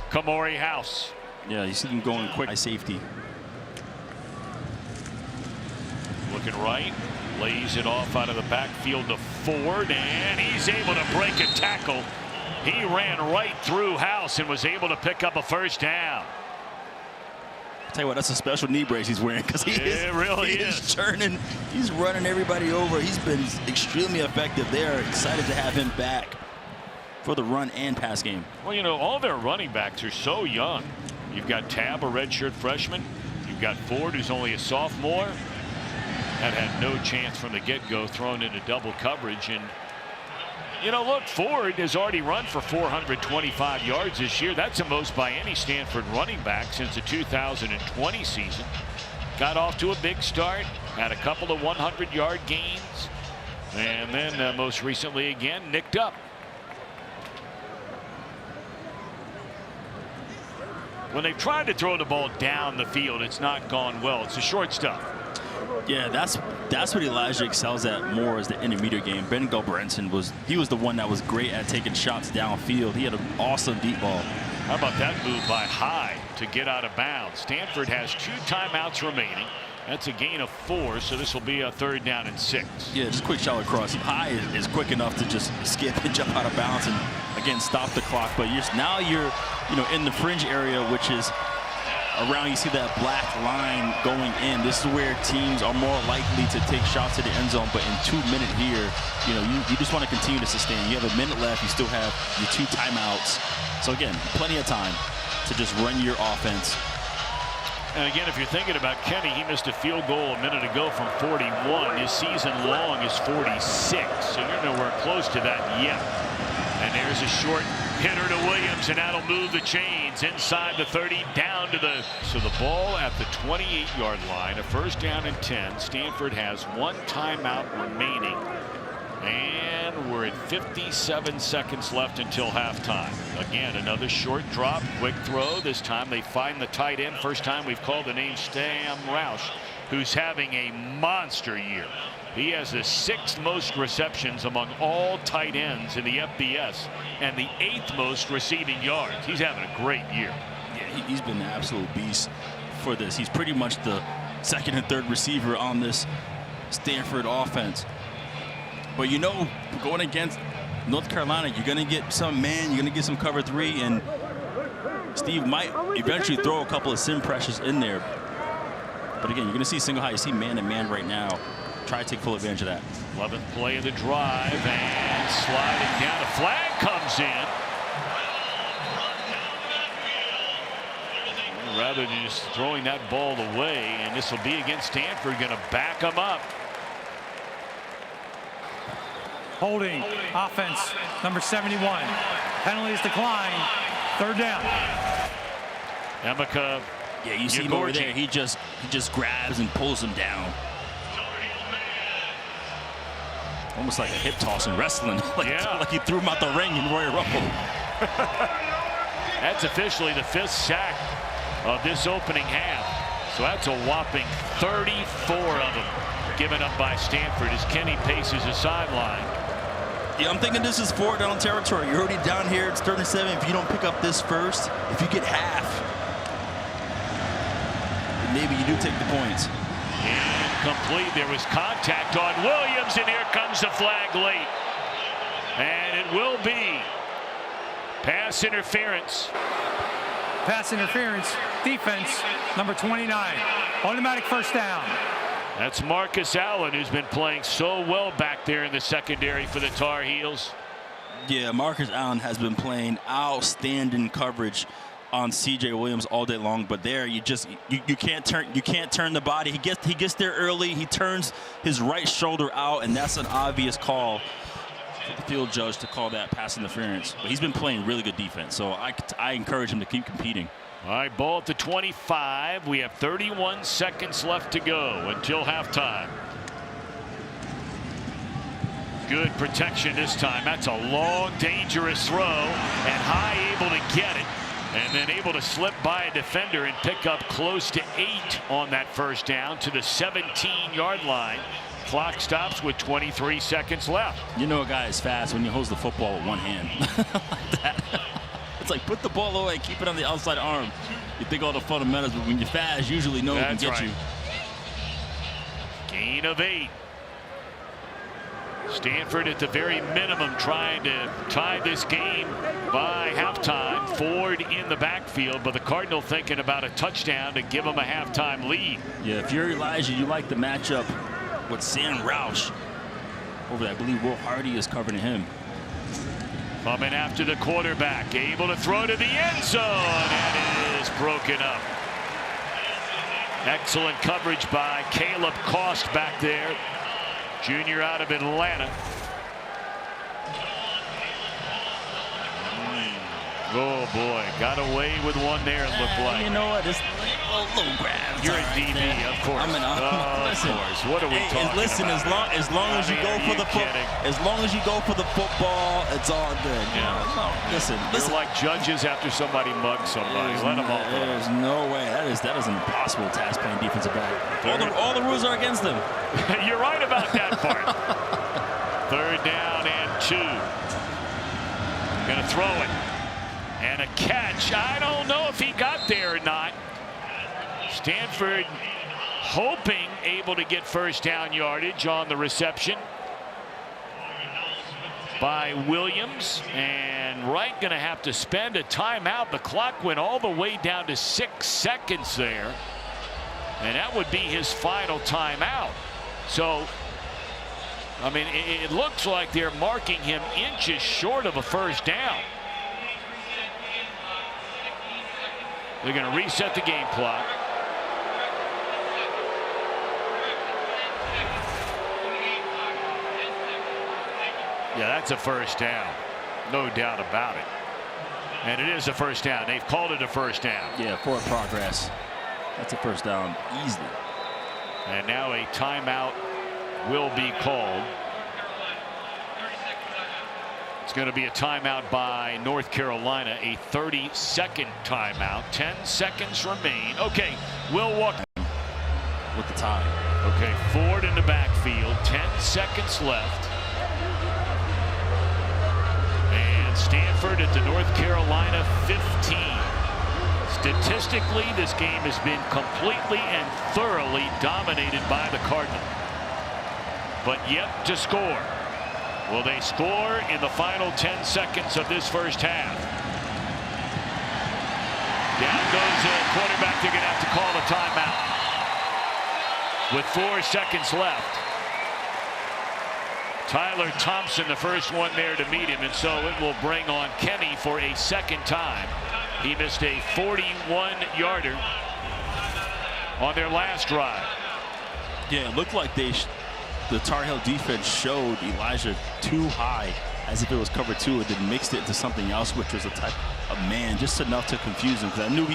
Kamori House. Yeah, you see him going quick. High safety. Looking right, lays it off out of the backfield to Ford, and he's able to break a tackle. He ran right through House and was able to pick up a first down. Tell you what, that's a special knee brace he's wearing, because he is churning. He's running everybody over. He's been extremely effective. They're excited to have him back for the run and pass game. Well, you know, all their running backs are so young. You've got Tab, a redshirt freshman. You've got Ford, who's only a sophomore. That had no chance from the get-go, thrown into double coverage. And, you know, look, Ford has already run for 425 yards this year. That's the most by any Stanford running back since the 2020 season. Got off to a big start, had a couple of 100-yard gains, and then most recently again nicked up. When they've tried to throw the ball down the field, it's not gone well. It's the short stuff. Yeah, that's what Elijah excels at more, is the intermediate game. Ben Gulbranson was the one that was great at taking shots downfield. He had an awesome deep ball. How about that move by High to get out of bounds? Stanford has 2 timeouts remaining. That's a gain of 4, so this will be a 3rd down and 6. Yeah, just quick shallow cross. High is quick enough to just skip and jump out of bounds and again stop the clock. But now you're in the fringe area, which is around. You see that black line going in. This is where teams are more likely to take shots to the end zone. But in 2 minutes here, you just want to continue to sustain. You have a minute left. You still have your 2 timeouts. So again, plenty of time to just run your offense. And again, if you're thinking about Kenny, he missed a field goal a minute ago from 41. His season long is 46, so you're nowhere close to that yet. And there's a short hitter to Williams, and that'll move the chains inside the 30, down to the. So the ball at the 28-yard line, a 1st down and 10. Stanford has 1 timeout remaining. And we're at 57 seconds left until halftime. Again, another short drop, quick throw. This time they find the tight end. First time we've called the name Sam Roush, who's having a monster year. He has the 6th most receptions among all tight ends in the FBS and the 8th most receiving yards. He's having a great year. Yeah, he's been an absolute beast for this. He's pretty much the 2nd and 3rd receiver on this Stanford offense. But going against North Carolina, you're going to get some man, you're going to get some cover 3, and Steve might eventually throw a couple of sim pressures in there. But again, you're going to see single high, you see man-to-man right now. Try to take full advantage of that. 11th play of the drive, and sliding down. A flag comes in. Rather than just throwing that ball away, and this will be against Stanford, going to back them up. Holding offense number 71. Penalties decline. 3rd down. Emeka. Yeah, you see him over there. He just grabs and pulls him down. Almost like a hip toss in wrestling. Like he threw him out the ring in Royal Rumble. That's officially the 5th sack of this opening half. So that's a whopping 34 of them given up by Stanford as Kenny paces the sideline. Yeah, I'm thinking this is 4th down territory. You're already down here. It's 37. If you don't pick up this first, if you get half, maybe you do take the points. Incomplete. There was contact on Williams, and here comes the flag late. And it will be pass interference. Pass interference. Defense number 29. Automatic 1st down. That's Marcus Allen, who's been playing so well back there in the secondary for the Tar Heels. Yeah, Marcus Allen has been playing outstanding coverage on C.J. Williams all day long, but there you can't turn the body. He gets there early. He turns his right shoulder out, and that's an obvious call for the field judge to call that pass interference. But he's been playing really good defense, so I encourage him to keep competing. All right, ball at the 25. We have 31 seconds left to go until halftime. Good protection this time. That's a long, dangerous throw, and High able to get it. And then able to slip by a defender and pick up close to 8 on that first down to the 17-yard line. Clock stops with 23 seconds left. You know a guy is fast when he holds the football with one hand. Like that. It's like put the ball away, keep it on the outside arm. You think all the fundamentals, but when you're fast, usually no one can get you. Gain of 8. Stanford at the very minimum trying to tie this game by halftime. Ford in the backfield, but the Cardinal thinking about a touchdown to give them a halftime lead. Yeah, if you're Elijah, you like the matchup with Sam Roush over there. I believe Will Hardy is covering him. Coming after the quarterback, able to throw to the end zone, and it is broken up. Excellent coverage by Caleb Cost back there. Junior out of Atlanta. Oh boy, got away with one there, it looked like. You know what? This little grab. You're a DB, of course. Listen, of course. What are we talking listen, about? as long as you go for the football, it's all good. Yeah. No, listen. They're like judges after somebody mugs somebody. Let them all go. There's no way. That is an impossible task playing defensive back. All the rules are against them. You're right about that part. 3rd down and 2. Gonna throw it. And a catch. I don't know if he got there or not. Stanford hoping able to get first down yardage on the reception by Williams. And Wright going to have to spend a timeout. The clock went all the way down to 6 seconds there. And that would be his final timeout. So, I mean, it looks like they're marking him inches short of a first down. They're going to reset the game clock. Yeah, that's a first down. No doubt about it. And it is a first down. They've called it a first down. Yeah, forward progress. That's a first down easily. And now a timeout will be called. It's going to be a timeout by North Carolina, a 30-second timeout. 10 seconds remain. Okay, Will walk with the tie. Okay, Ford in the backfield. 10 seconds left. And Stanford at the North Carolina 15. Statistically, this game has been completely and thoroughly dominated by the Cardinal. But yet to score. Will they score in the final 10 seconds of this first half? Down goes the quarterback. They're going to have to call the timeout. With 4 seconds left. Tyler Thompson, the first one there to meet him, and so it will bring on Kenny for a second time. He missed a 41-yarder on their last drive. Yeah, it looked like the Tar Heel defense showed Elijah too high, as if it was cover 2, and then mixed it into something else, which was a type of man, just enough to confuse him. Because I knew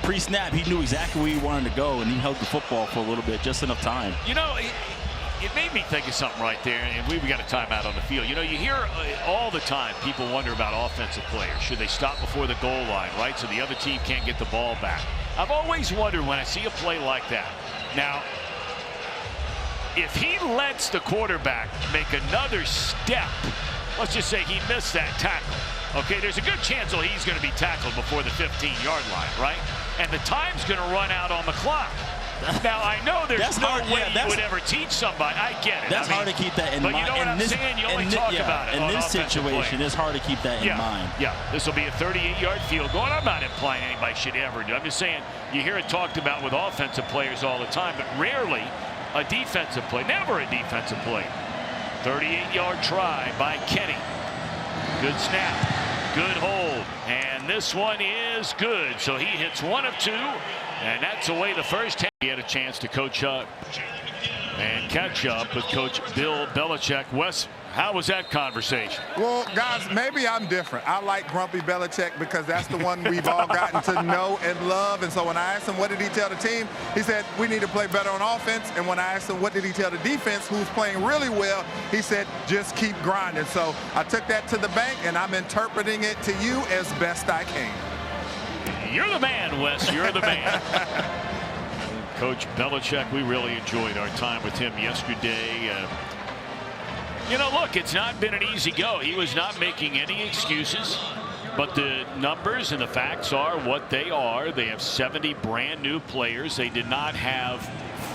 pre-snap, he knew exactly where he wanted to go, and he held the football for a little bit, just enough time. You know, it made me think of something right there, and we got a timeout on the field. You know, you hear all the time people wonder about offensive players. Should they stop before the goal line, right, so the other team can't get the ball back? I've always wondered when I see a play like that. Now, if he lets the quarterback make another step, let's just say he missed that tackle. Okay, there's a good chance he's going to be tackled before the 15-yard line, right? And the time's going to run out on the clock. Now, I know there's no way you would ever teach somebody. I get it. That's hard to keep that in mind. But you know what I'm saying? You only talk about it. In this situation, it's hard to keep that in mind. Yeah, this will be a 38-yard field goal. And I'm not implying anybody should ever do it. I'm just saying you hear it talked about with offensive players all the time, but rarely a defensive play. Never a defensive play. 38-yard try by Kenny. Good snap. Good hold. And this one is good. So he hits 1 of 2. And that's away the first half. He had a chance to coach up and catch up with Coach Bill Belichick. Wes, how was that conversation? Well, guys, maybe I'm different. I like Grumpy Belichick because that's the one we've all gotten to know and love. And so when I asked him what did he tell the team, he said we need to play better on offense. And when I asked him what did he tell the defense, who's playing really well, he said just keep grinding. So I took that to the bank, and I'm interpreting it to you as best I can. You're the man, Wes. You're the man. Coach Belichick, we really enjoyed our time with him yesterday. You know, look, it's not been an easy go. He was not making any excuses. But the numbers and the facts are what they are. They have 70 brand new players. They did not have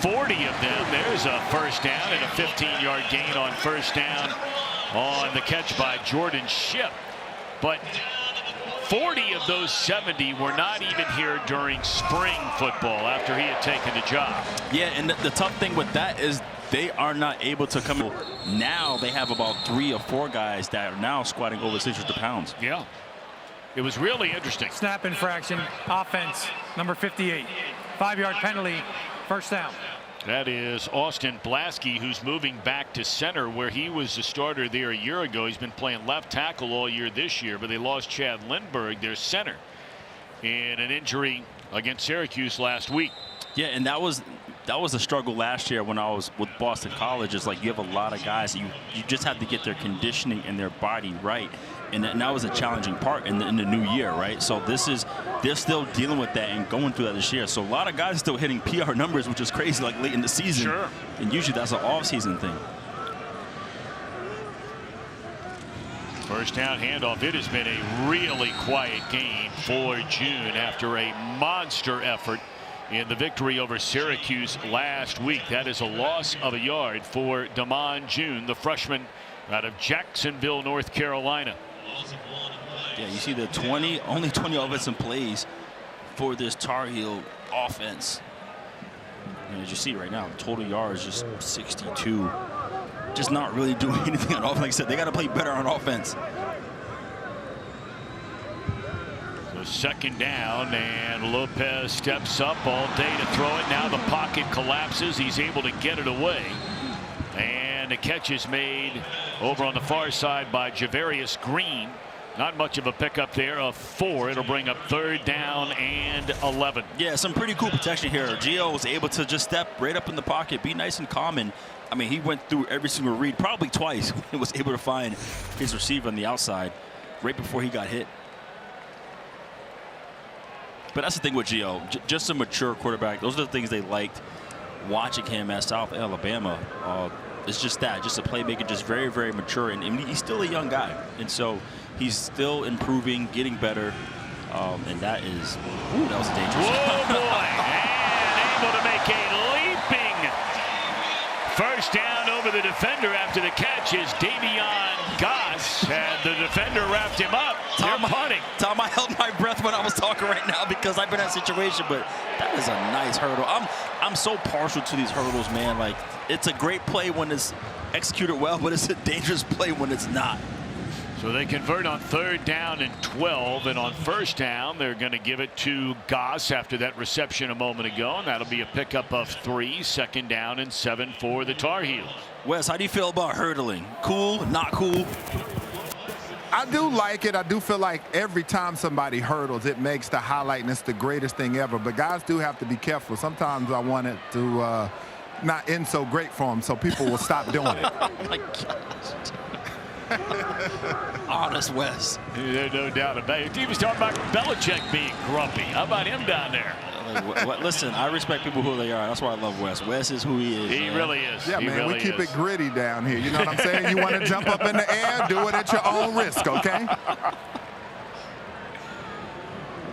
40 of them. There's a first down and a 15-yard gain on first down on the catch by Jordan Shipp. But 40 of those 70 were not even here during spring football after he had taken the job. Yeah, and the tough thing with that is they are not able to come. Now they have about 3 or 4 guys that are now squatting over 600 pounds. Yeah. It was really interesting. Snap infraction, offense, number 58. 5-yard penalty, first down. That is Austin Blaskey, who's moving back to center where he was the starter there a year ago. He's been playing left tackle all year this year, but they lost Chad Lindbergh, their center, in an injury against Syracuse last week. Yeah, and that was a struggle last year when I was with Boston College. It's like you have a lot of guys that you just have to get their conditioning and their body right. And that was a challenging part in the new year, right? So they're still dealing with that and going through that this year. So a lot of guys are still hitting PR numbers, which is crazy, like late in the season. Sure. And usually that's an off-season thing. First down handoff. It has been a really quiet game for June after a monster effort in the victory over Syracuse last week. That is a loss of a yard for Damon June, the freshman out of Jacksonville, North Carolina. Yeah, you see the only 20 offensive plays for this Tar Heel offense. And as you see right now, total yards just 62. Just not really doing anything on offense. Like I said, they got to play better on offense. So second down, and Lopez steps up all day to throw it. Now the pocket collapses. He's able to get it away. And the catch is made over on the far side by Javarius Green. Not much of a pickup there of 4. It'll bring up third down and 11. Yeah, some pretty cool protection here. Gio was able to just step right up in the pocket, be nice and calm. And I mean, he went through every single read, probably twice, and was able to find his receiver on the outside right before he got hit. But that's the thing with Gio, just a mature quarterback. Those are the things they liked watching him at South Alabama. It's just that, just a playmaker, just very, very mature. And he's still a young guy. And so he's still improving, getting better. And that is, that was dangerous. Whoa, boy. And able to make a leaping first down over the defender after the catch is Davion Goss. And the defender wrapped him up. Tom, I held my breath when I was talking right now because I've been in that situation, but that is a nice hurdle. I'm so partial to these hurdles, man. Like, it's a great play when it's executed well, but it's a dangerous play when it's not. So they convert on third down and 12, and on first down they're going to give it to Goss after that reception a moment ago, and that'll be a pickup of 3. Second down and 7 for the Tar Heels. Wes, how do you feel about hurdling? Cool, not cool? I do like it. I do feel like every time somebody hurdles, it makes the highlight, and it's the greatest thing ever. But guys do have to be careful. Sometimes I want it to not end so great for them, so people will stop doing it. Oh my gosh. Honest Wes. There's no doubt about it. He was talking about Belichick being grumpy. How about him down there? Listen, I respect people who they are. That's why I love Wes. Wes is who he is. He really is. Yeah, he man, really we keep is. it gritty down here. You know what I'm saying? You want to jump up in the air, do it at your own risk, okay?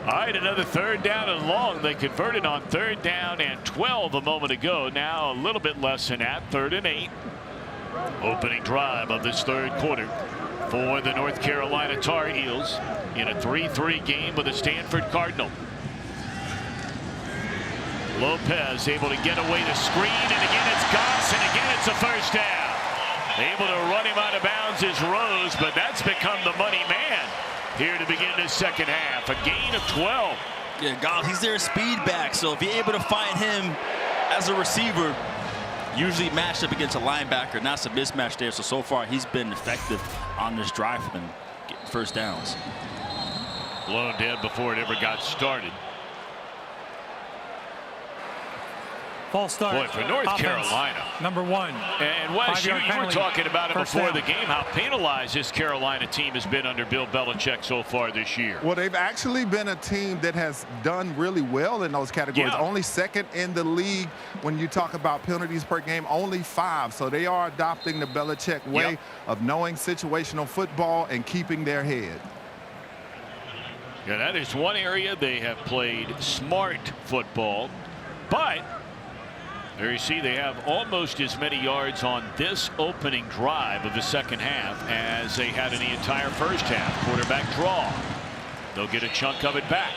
All right, another third down and long. They converted on third down and 12 a moment ago. Now a little bit less than that, 3rd and 8. Opening drive of this third quarter for the North Carolina Tar Heels in a 3-3 game with the Stanford Cardinal. Lopez able to get away the screen, and again it's Goss, and again it's a first down. Able to run him out of bounds is Rose, but that's become the money man here to begin the second half. A gain of 12. Yeah, Goss, he's their speed back, so if you're able to find him as a receiver, usually matched up against a linebacker, and that's a mismatch there. So far he's been effective on this drive for them, getting first downs. Blown dead before it ever got started. False start. Boy, for North Offense, Carolina. number 1. And Wes, you were talking about it before the game, how penalized this Carolina team has been under Bill Belichick so far this year. Well, they've actually been a team that has done really well in those categories. Yeah. Only second in the league when you talk about penalties per game, only 5. So they are adopting the Belichick way of knowing situational football and keeping their head. Yeah, that is one area they have played smart football, but there you see they have almost as many yards on this opening drive of the second half as they had in the entire first half. Quarterback draw. They'll get a chunk of it back.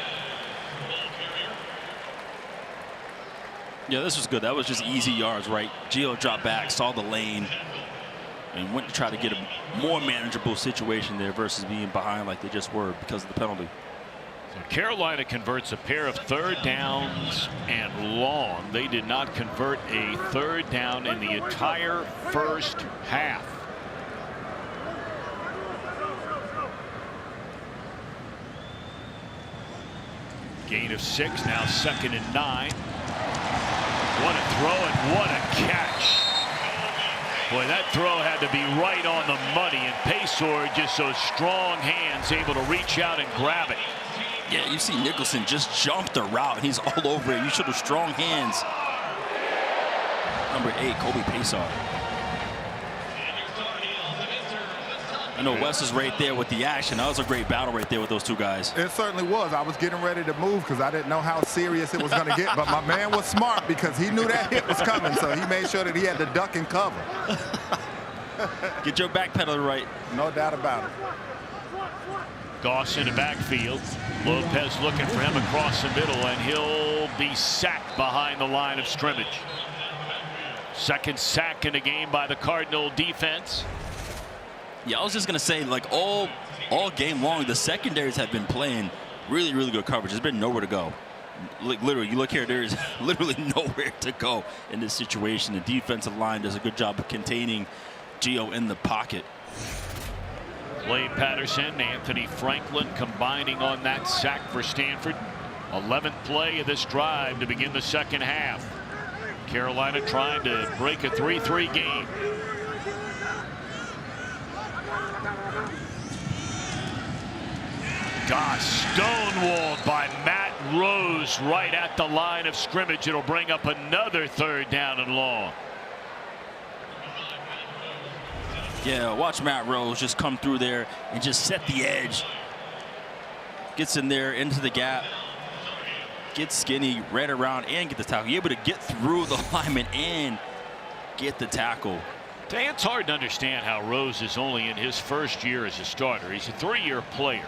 Yeah, this was good. That was just easy yards, right? Gio dropped back, saw the lane, and went to try to get a more manageable situation there versus being behind like they just were because of the penalty. So Carolina converts a pair of third downs and long. They did not convert a third down in the entire first half. Gain of 6, now 2nd and 9. What a throw and what a catch. Boy, that throw had to be right on the money, and Paysour, just those strong hands, able to reach out and grab it. Yeah, you see Nicholson just jumped the route, and he's all over it. You should have strong hands. Number 8, Kobe Paysour. I know Wes is right there with the action. That was a great battle right there with those two guys. It certainly was. I was getting ready to move because I didn't know how serious it was going to get. But my man was smart because he knew that hit was coming. So he made sure that he had to duck and cover. Get your backpedaler right. No doubt about it. Goss in the backfield. Lopez looking for him across the middle, and he'll be sacked behind the line of scrimmage. Second sack in the game by the Cardinal defense. Yeah, I was just going to say, like, all game long, the secondaries have been playing really, really good coverage. There's been nowhere to go. Like, literally, you look here, there's literally nowhere to go in this situation. The defensive line does a good job of containing Gio in the pocket. Clay Patterson, Anthony Franklin combining on that sack for Stanford. 11th play of this drive to begin the second half. Carolina trying to break a 3-3 game. Goss stonewalled by Matt Rose right at the line of scrimmage. It'll bring up another third down and long. Yeah, watch Matt Rose just come through there and just set the edge. Gets in there into the gap. Gets skinny, right around, and get the tackle. You're able to get through the lineman and get the tackle. Dan, it's hard to understand how Rose is only in his first year as a starter. He's a 3-year player,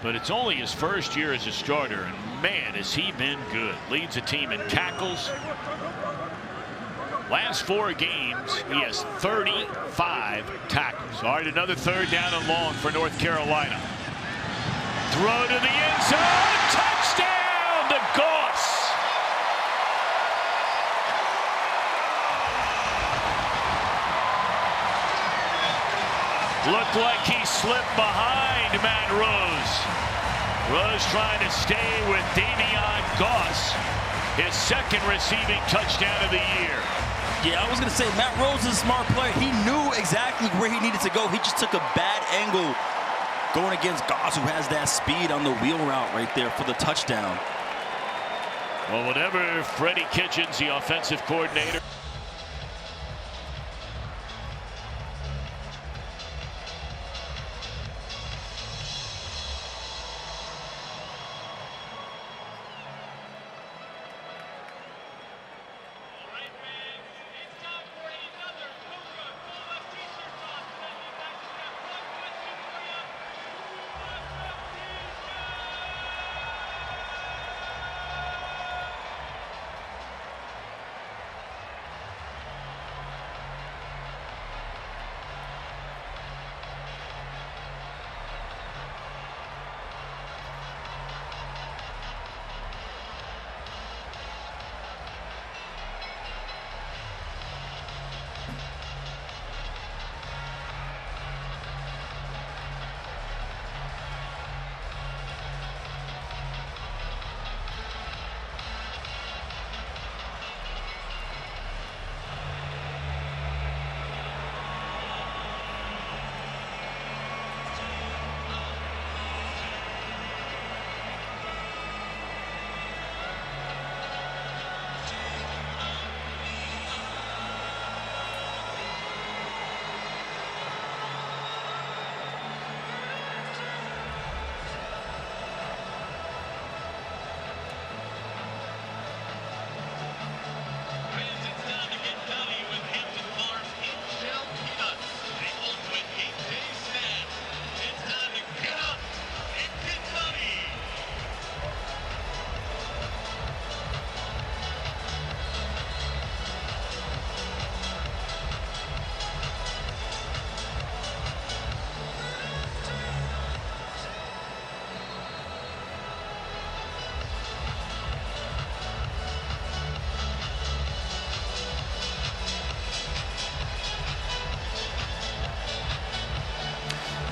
but it's only his first year as a starter, and man, has he been good. Leads the team in tackles. Last 4 games, he has 35 tackles. All right, another third down and long for North Carolina. Throw to the end zone. Touchdown to Goss. Looked like he slipped behind Matt Rose. Rose trying to stay with Davion Goss. His second receiving touchdown of the year. Yeah, I was going to say, Matt Rose is a smart player. He knew exactly where he needed to go. He just took a bad angle going against Goss, who has that speed on the wheel route right there for the touchdown. Well, whatever Freddie Kitchens, the offensive coordinator,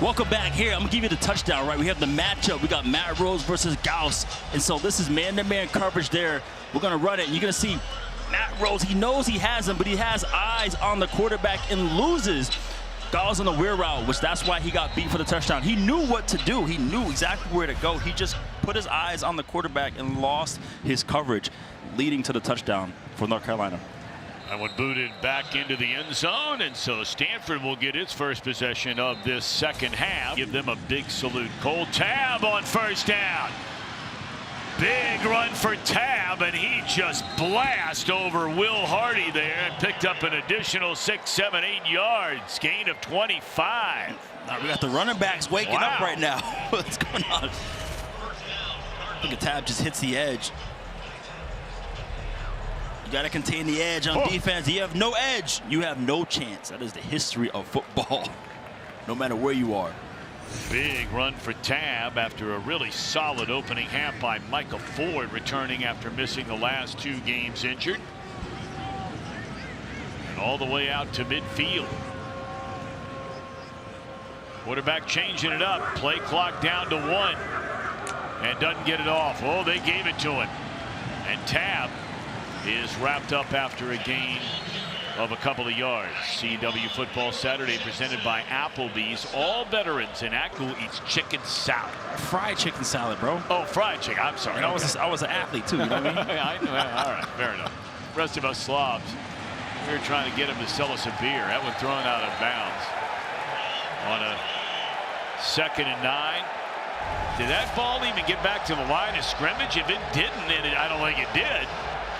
Welcome back here. I'm going to give you the touchdown, right? We have the matchup. We got Matt Rose versus Gauss. And so this is man-to-man coverage there. We're going to run it. And you're going to see Matt Rose. He knows he has him, but he has eyes on the quarterback and loses. Gauss on the wheel route, which that's why he got beat for the touchdown. He knew what to do. He knew exactly where to go. He just put his eyes on the quarterback and lost his coverage, leading to the touchdown for North Carolina. And when booted back into the end zone, and so Stanford will get its first possession of this second half. Give them a big salute. Cole Tab on first down. Big run for Tab, and he just blasted over Will Hardy there and picked up an additional 6, 7, 8 yards. Gain of 25. Now we got the running backs waking up right now. What's going on? I think a Tab just hits the edge. You got to contain the edge on defense. You have no edge, you have no chance. That is the history of football, no matter where you are. Big run for Tab after a really solid opening half by Michael Ford, returning after missing the last 2 games injured. And all the way out to midfield. Quarterback changing it up. Play clock down to 1. And doesn't get it off. Oh, they gave it to him. And Tab is wrapped up after a gain of a couple of yards. CW Football Saturday presented by Applebee's. All veterans in Akku eats chicken salad. Fried chicken salad, bro. Oh, fried chicken. I'm sorry. And I was an athlete too. You know what I mean? I know. All right, fair enough. The rest of us slobs, we were trying to get him to sell us a beer. That was thrown out of bounds on a 2nd and 9. Did that ball even get back to the line of scrimmage? If it didn't, and I don't think it did,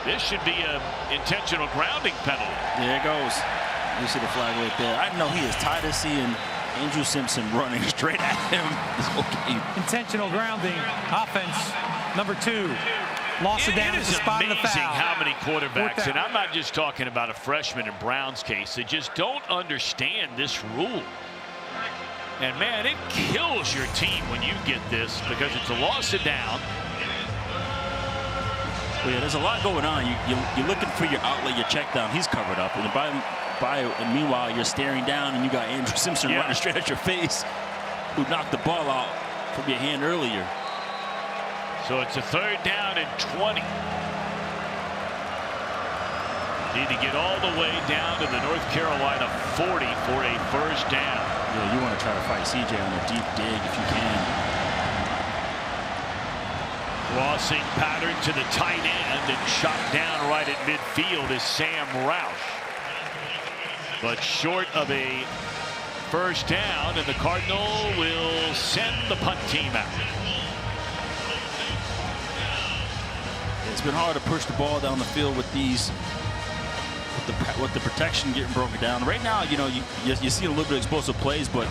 this should be an intentional grounding penalty. There it goes. You see the flag right there. I know he is tired of seeing Andrew Simpson running straight at him this whole game. Intentional grounding. Offense, number 2. Lost it down at the spot of the foul. It is amazing how many quarterbacks, and I'm not just talking about a freshman in Brown's case, they just don't understand this rule. And, man, it kills your team when you get this because it's a loss of down. Well, yeah, there's a lot going on. You're looking for your outlet, your check down. He's covered up. And meanwhile, you're staring down, and you got Andrew Simpson running straight at your face, who knocked the ball out from your hand earlier. So it's a 3rd down and 20. Need to get all the way down to the North Carolina 40 for a first down. Yeah, you want to try to fight CJ on a deep dig if you can. Crossing pattern to the tight end and shot down right at midfield is Sam Roush. But short of a first down, and the Cardinal will send the punt team out. It's been hard to push the ball down the field with these, with the protection getting broken down. Right now, you know, you see a little bit of explosive plays, but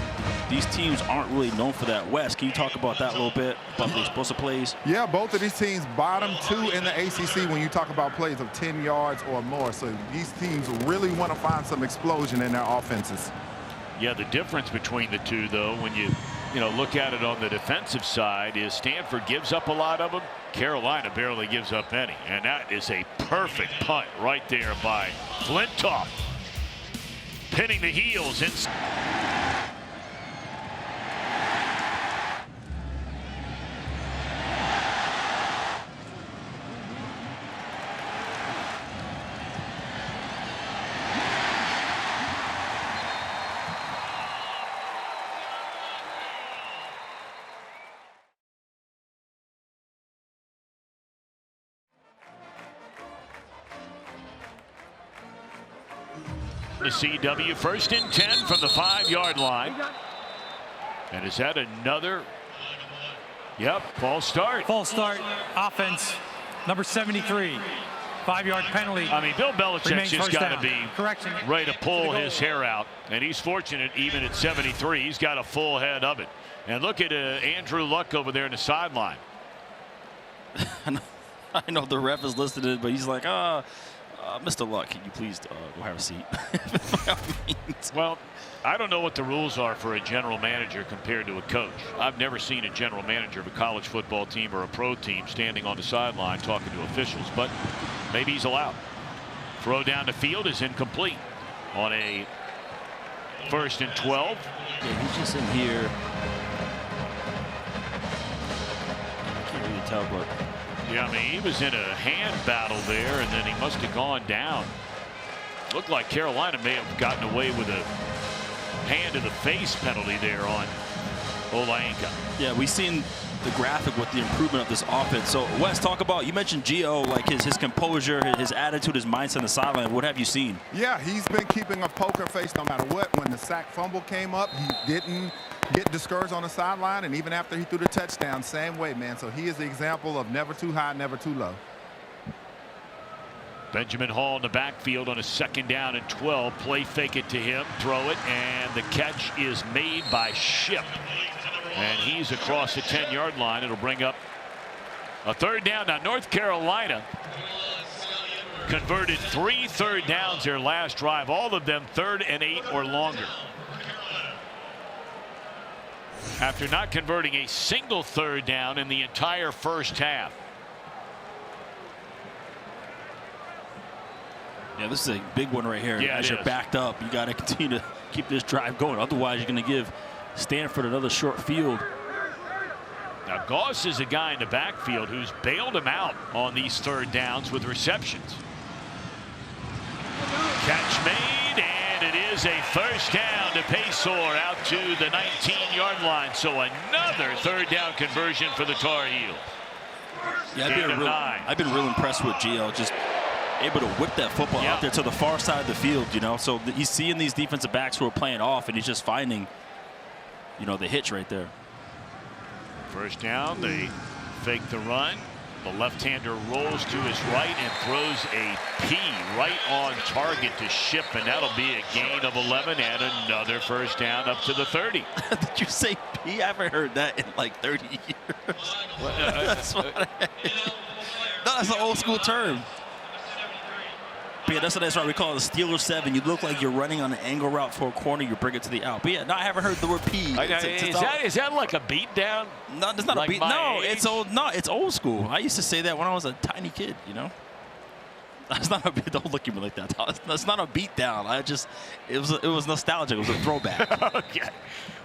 these teams aren't really known for that. Wes, can you talk about that a little bit, about the explosive plays? Yeah, both of these teams bottom 2 in the ACC when you talk about plays of 10 yards or more. So these teams really want to find some explosion in their offenses. Yeah, the difference between the two, though, when you look at it on the defensive side, is Stanford gives up a lot of them. Carolina barely gives up any. And that is a perfect punt right there by Flintoff. Pinning the heels. The CW 1st and 10 from the 5-yard line. And is that another? Yep, false start. False start. Offense, number 73. 5-yard penalty. I mean, Bill Belichick's just got to be ready to pull his hair out. And he's fortunate, even at 73, he's got a full head of it. And look at Andrew Luck over there in the sideline. I know the ref is listening, but he's like, Mr. Luck, can you please go have a seat? Well, I don't know what the rules are for a general manager compared to a coach. I've never seen a general manager of a college football team or a pro team standing on the sideline talking to officials, but maybe he's allowed. Throw down the field is incomplete on a 1st and 12. Yeah, he's just in here. I can't really tell, but yeah, I mean, he was in a hand battle there, and then he must have gone down. Looked like Carolina may have gotten away with a hand to the face penalty there on Olaenka. Yeah, we've seen the graphic with the improvement of this offense. So, Wes, talk about, you mentioned Gio, like his composure, his attitude, his mindset on the sideline. What have you seen? Yeah, he's been keeping a poker face no matter what. When the sack fumble came up, he didn't get discouraged on the sideline, and even after he threw the touchdown, same way, man. So he is the example of never too high, never too low. Benjamin Hall in the backfield on a 2nd down and 12. Play fake it to him, throw it, and the catch is made by Shipp. And he's across the 10-yard line. It'll bring up a 3rd down. Now, North Carolina converted 3 third downs their last drive, all of them 3rd and 8 or longer. After not converting a single 3rd down in the entire first half. Yeah, this is a big one right here. Yeah, as you're backed up, you got to continue to keep this drive going. Otherwise, you're going to give Stanford another short field. Now, Goss is a guy in the backfield who's bailed him out on these 3rd downs with receptions. Catch made, and it is a 1st down to Paysor out to the 19-yard line. So another 3rd down conversion for the Tar Heels. Yeah, I've been real impressed with Gio, just able to whip that football out there to the far side of the field, you know. So he's seeing these defensive backs who are playing off, and he's just finding, you know, the hitch right there. 1st down, they fake the run. The left-hander rolls to his right and throws a P right on target to Shipp, and that'll be a gain of 11 and another 1st down up to the 30. Did you say P? I haven't heard that in like 30 years. That's an old school term. But yeah, that's right. We call it the Steeler 7. You look like you're running on an angle route for a corner. You bring it to the out. But yeah, no, I haven't heard the word P. Is that like a beat down? No, it's not like a beat. No, age? it's old. No, it's old school. I used to say that when I was a tiny kid. You know, that's not a. Don't look at me like that. That's not a beat down. It was nostalgic. It was a throwback. Okay.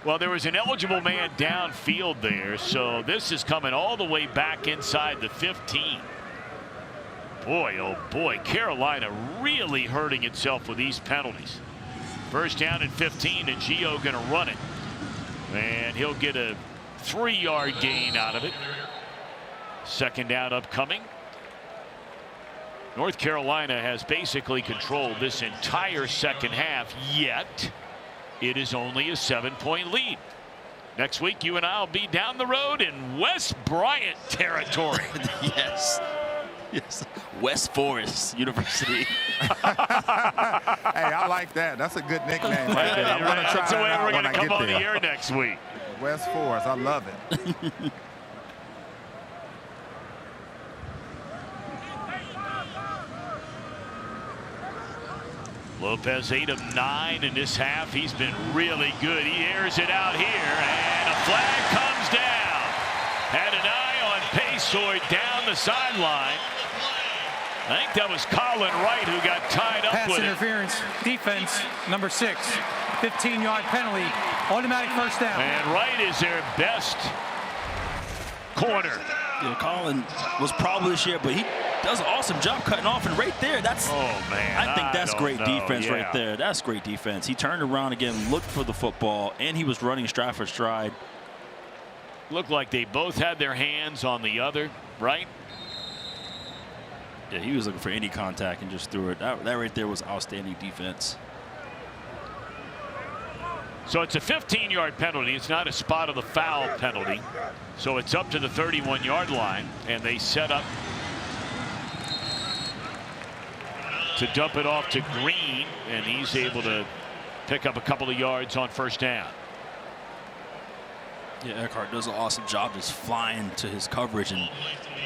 Well, there was an eligible man downfield there, so this is coming all the way back inside the 15. Boy, oh boy, Carolina really hurting itself with these penalties. 1st down and 15, and Gio going to run it. And he'll get a 3-yard gain out of it. 2nd down upcoming. North Carolina has basically controlled this entire 2nd half, yet it is only a 7-point lead. Next week, you and I will be down the road in West Bryant territory. Yes. Yes, West Forest University. Hey, I like that. That's a good nickname right there. I'm gonna try That's the way that we're going to come on there. the air next week. West Forest, I love it. Lopez 8 of 9 in this half. He's been really good. He airs it out here, and a flag comes down. Had an eye on Paysor down the sideline. I think that was Colin Wright who got tied up Pass with interference, defense, number 6, 15-yard penalty, automatic 1st down. And Wright is their best corner. Yeah, Colin was probably this year, but he does an awesome job cutting off, and right there, that's. Oh man, I think that's great defense yeah. right there. That's great defense. He turned around again, looked for the football, and he was running stride for stride. Looked like they both had their hands on the other, right? Yeah, he was looking for any contact and just threw it. That right there was outstanding defense. So it's a 15-yard penalty. It's not a spot of the foul penalty. So it's up to the 31-yard line, and they set up to dump it off to Green, and he's able to pick up a couple of yards on 1st down. Yeah, Melkart does an awesome job just flying to his coverage and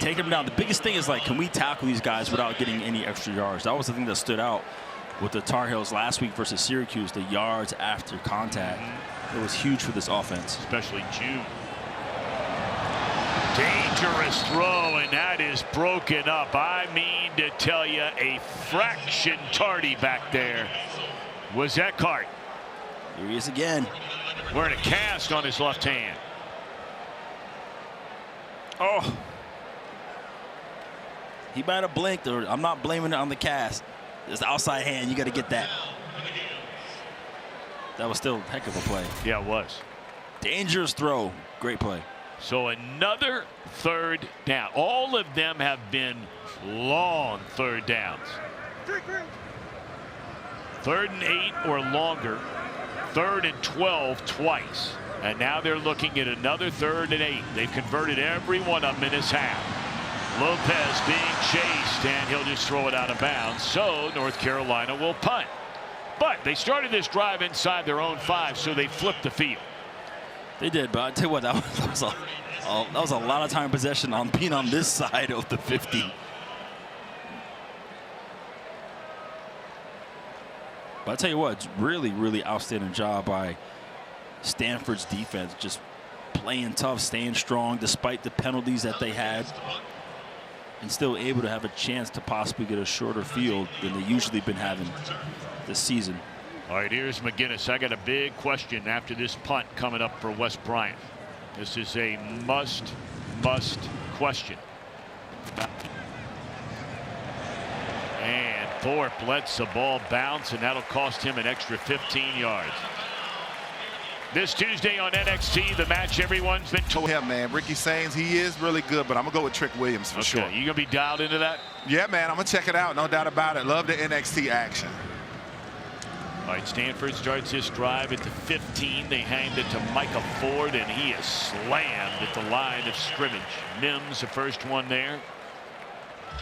taking him down. The biggest thing is, like, can we tackle these guys without getting any extra yards? That was the thing that stood out with the Tar Heels last week versus Syracuse, the yards after contact. It was huge for this offense. Especially Jaoude. Dangerous throw, and that is broken up. I mean to tell you, a fraction tardy back there was Melkart. Here he is again. Wearing a cast on his left hand. Oh. He might have blinked, or I'm not blaming it on the cast. It's the outside hand. You got to get that. That was still a heck of a play. Yeah, it was. Dangerous throw. Great play. So another third down. All of them have been long third downs. 3rd and 8 or longer. 3rd and 12 twice. And now they're looking at another 3rd and 8. They've converted every one of them in this half. Lopez being chased, and he'll just throw it out of bounds. So North Carolina will punt. But they started this drive inside their own 5, so they flipped the field. They did, but I tell you what, that was a lot of time possession on being on this side of the 50. But I tell you what, it's really outstanding job by Stanford's defense, just playing tough, staying strong despite the penalties that they had, and still able to have a chance to possibly get a shorter field than they usually been having this season. All right, here's McGinnis. I got a big question after this punt coming up for West Bryant. This is a must question. And Thorpe lets the ball bounce, and that'll cost him an extra 15 yards. This Tuesday on NXT, the match everyone's been told. Yeah, man, Ricky Sains, he is really good, but I'm going to go with Trick Williams for sure. You going to be dialed into that? Yeah, man, I'm going to check it out, no doubt about it. Love the NXT action. All right, Stanford starts this drive at the 15. They hand it to Micah Ford, and he is slammed at the line of scrimmage. Mims, the first one there.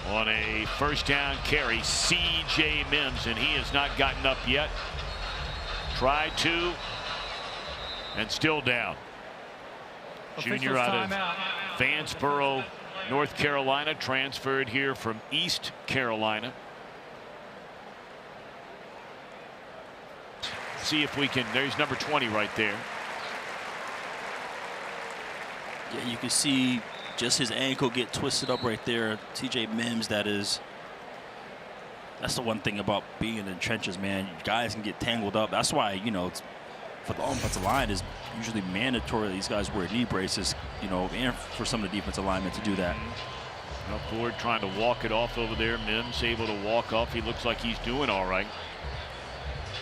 On a first down carry, C.J. Mims, and he has not gotten up yet. Tried to, and still down. Junior out of Vanceboro, North Carolina, transferred here from East Carolina. See if we can. There's number 20 right there. Yeah, you can see just his ankle get twisted up right there. T.J. Mims, that's the one thing about being in the trenches, man. Guys can get tangled up. That's why, you know, it's, for the offensive line, is usually mandatory these guys wear knee braces, you know, and for some of the defensive linemen to do that. Well, Ford trying to walk it off over there. Mims able to walk off. He looks like he's doing all right.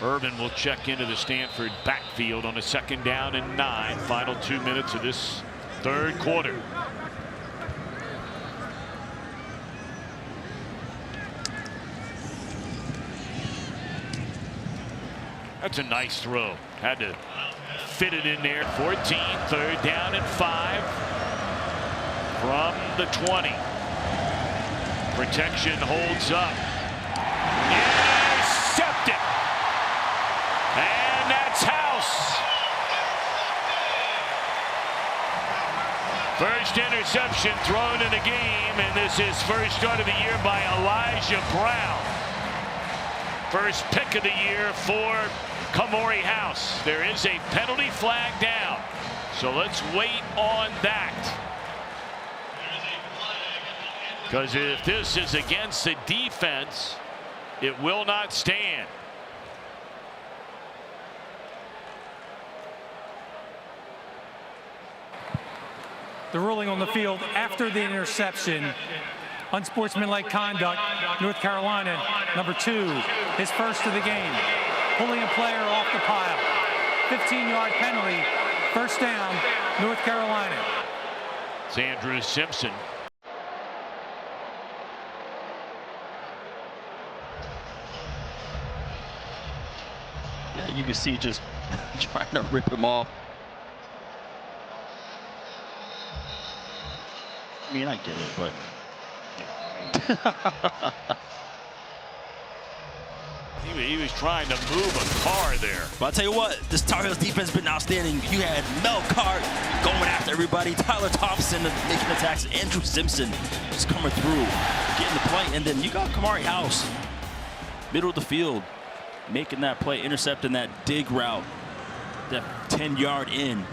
Irvin will check into the Stanford backfield on a 2nd down and 9. Final 2 minutes of this third quarter. That's a nice throw. Had to fit it in there. 14, 3rd down and 5 from the 20. Protection holds up. Intercepted. And that's House. First interception thrown in the game, and this is first start of the year by Elijah Brown. First pick of the year for Kamori House. There is a penalty flag down, so let's wait on that. Because if this is against the defense, it will not stand. The ruling on the field after the interception. Unsportsmanlike conduct. North Carolina, number 2, his first of the game. Pulling a player off the pile. 15-yard penalty. First down, North Carolina. It's Andrew Simpson. Yeah, you can see just trying to rip him off. I mean, I get it, but he was trying to move a car there. But I'll tell you what, this Tar Heels defense has been outstanding. You had Melkart going after everybody, Tyler Thompson making attacks, Andrew Simpson just coming through, getting the play, and then you got Kamari House, middle of the field, making that play, intercepting that dig route, that 10-yard in.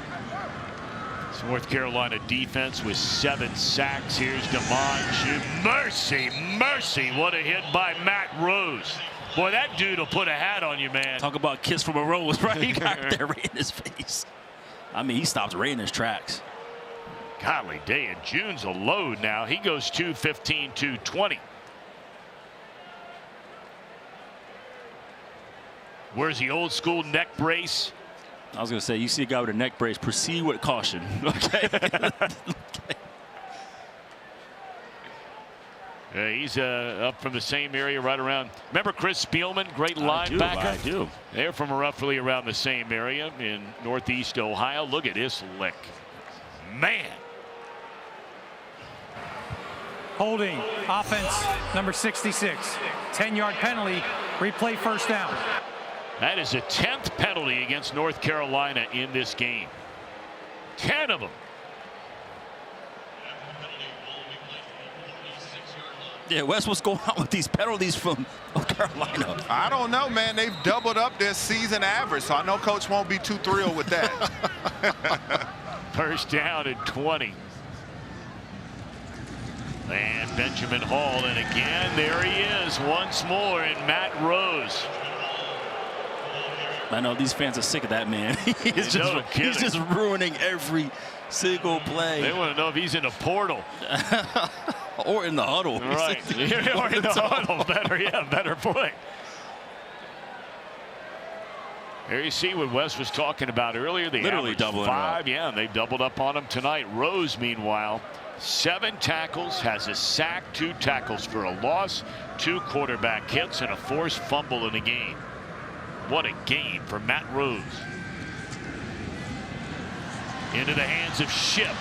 North Carolina defense with 7 sacks. Here's DeMond. Mercy, mercy. What a hit by Matt Rose. Boy, that dude will put a hat on you, man. Talk about kiss from a rose, right? He got there right in his face. I mean, he stops right in his tracks. Golly day, and June's a load now. He goes 215, 220. Where's the old school neck brace? I was going to say, you see a guy with a neck brace, proceed with caution. Okay. Okay. He's up from the same area right around. Remember Chris Spielman, great linebacker? I do. They're from roughly around the same area in Northeast Ohio. Look at this lick. Man. Holding, offense, number 66. 10-yard penalty, replay first down. That is a 10th penalty against North Carolina in this game. 10 of them. Yeah, Wes, what's going on with these penalties from North Carolina? I don't know, man. They've doubled up their season average, so I know Coach won't be too thrilled with that. First down and 20. And Benjamin Hall, and again, there he is once more, and Matt Rose. I know these fans are sick of that man. He's just ruining every single play. They want to know if he's in a portal. Or in the huddle. Right. Or in the huddle. Better point. There you see what Wes was talking about earlier. They literally doubling 5. Yeah, they doubled up on him tonight. Rose, meanwhile, 7 tackles, has a sack, 2 tackles for a loss, 2 quarterback hits, and a forced fumble in the game. What a game for Matt Rose. Into the hands of Shipp.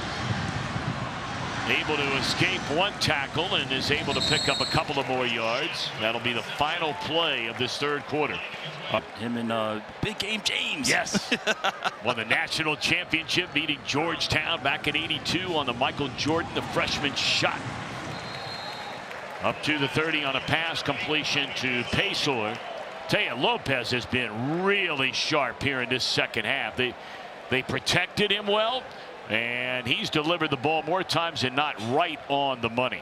Able to escape 1 tackle and is able to pick up a couple of more yards. That'll be the final play of this 3rd quarter. Him and Big Game James. Yes. Won the national championship, beating Georgetown back in '82 on the Michael Jordan, the freshman shot. Up to the 30 on a pass completion to Paysour. Tell you, Lopez has been really sharp here in this second half. They protected him well, and he's delivered the ball more times than not right on the money.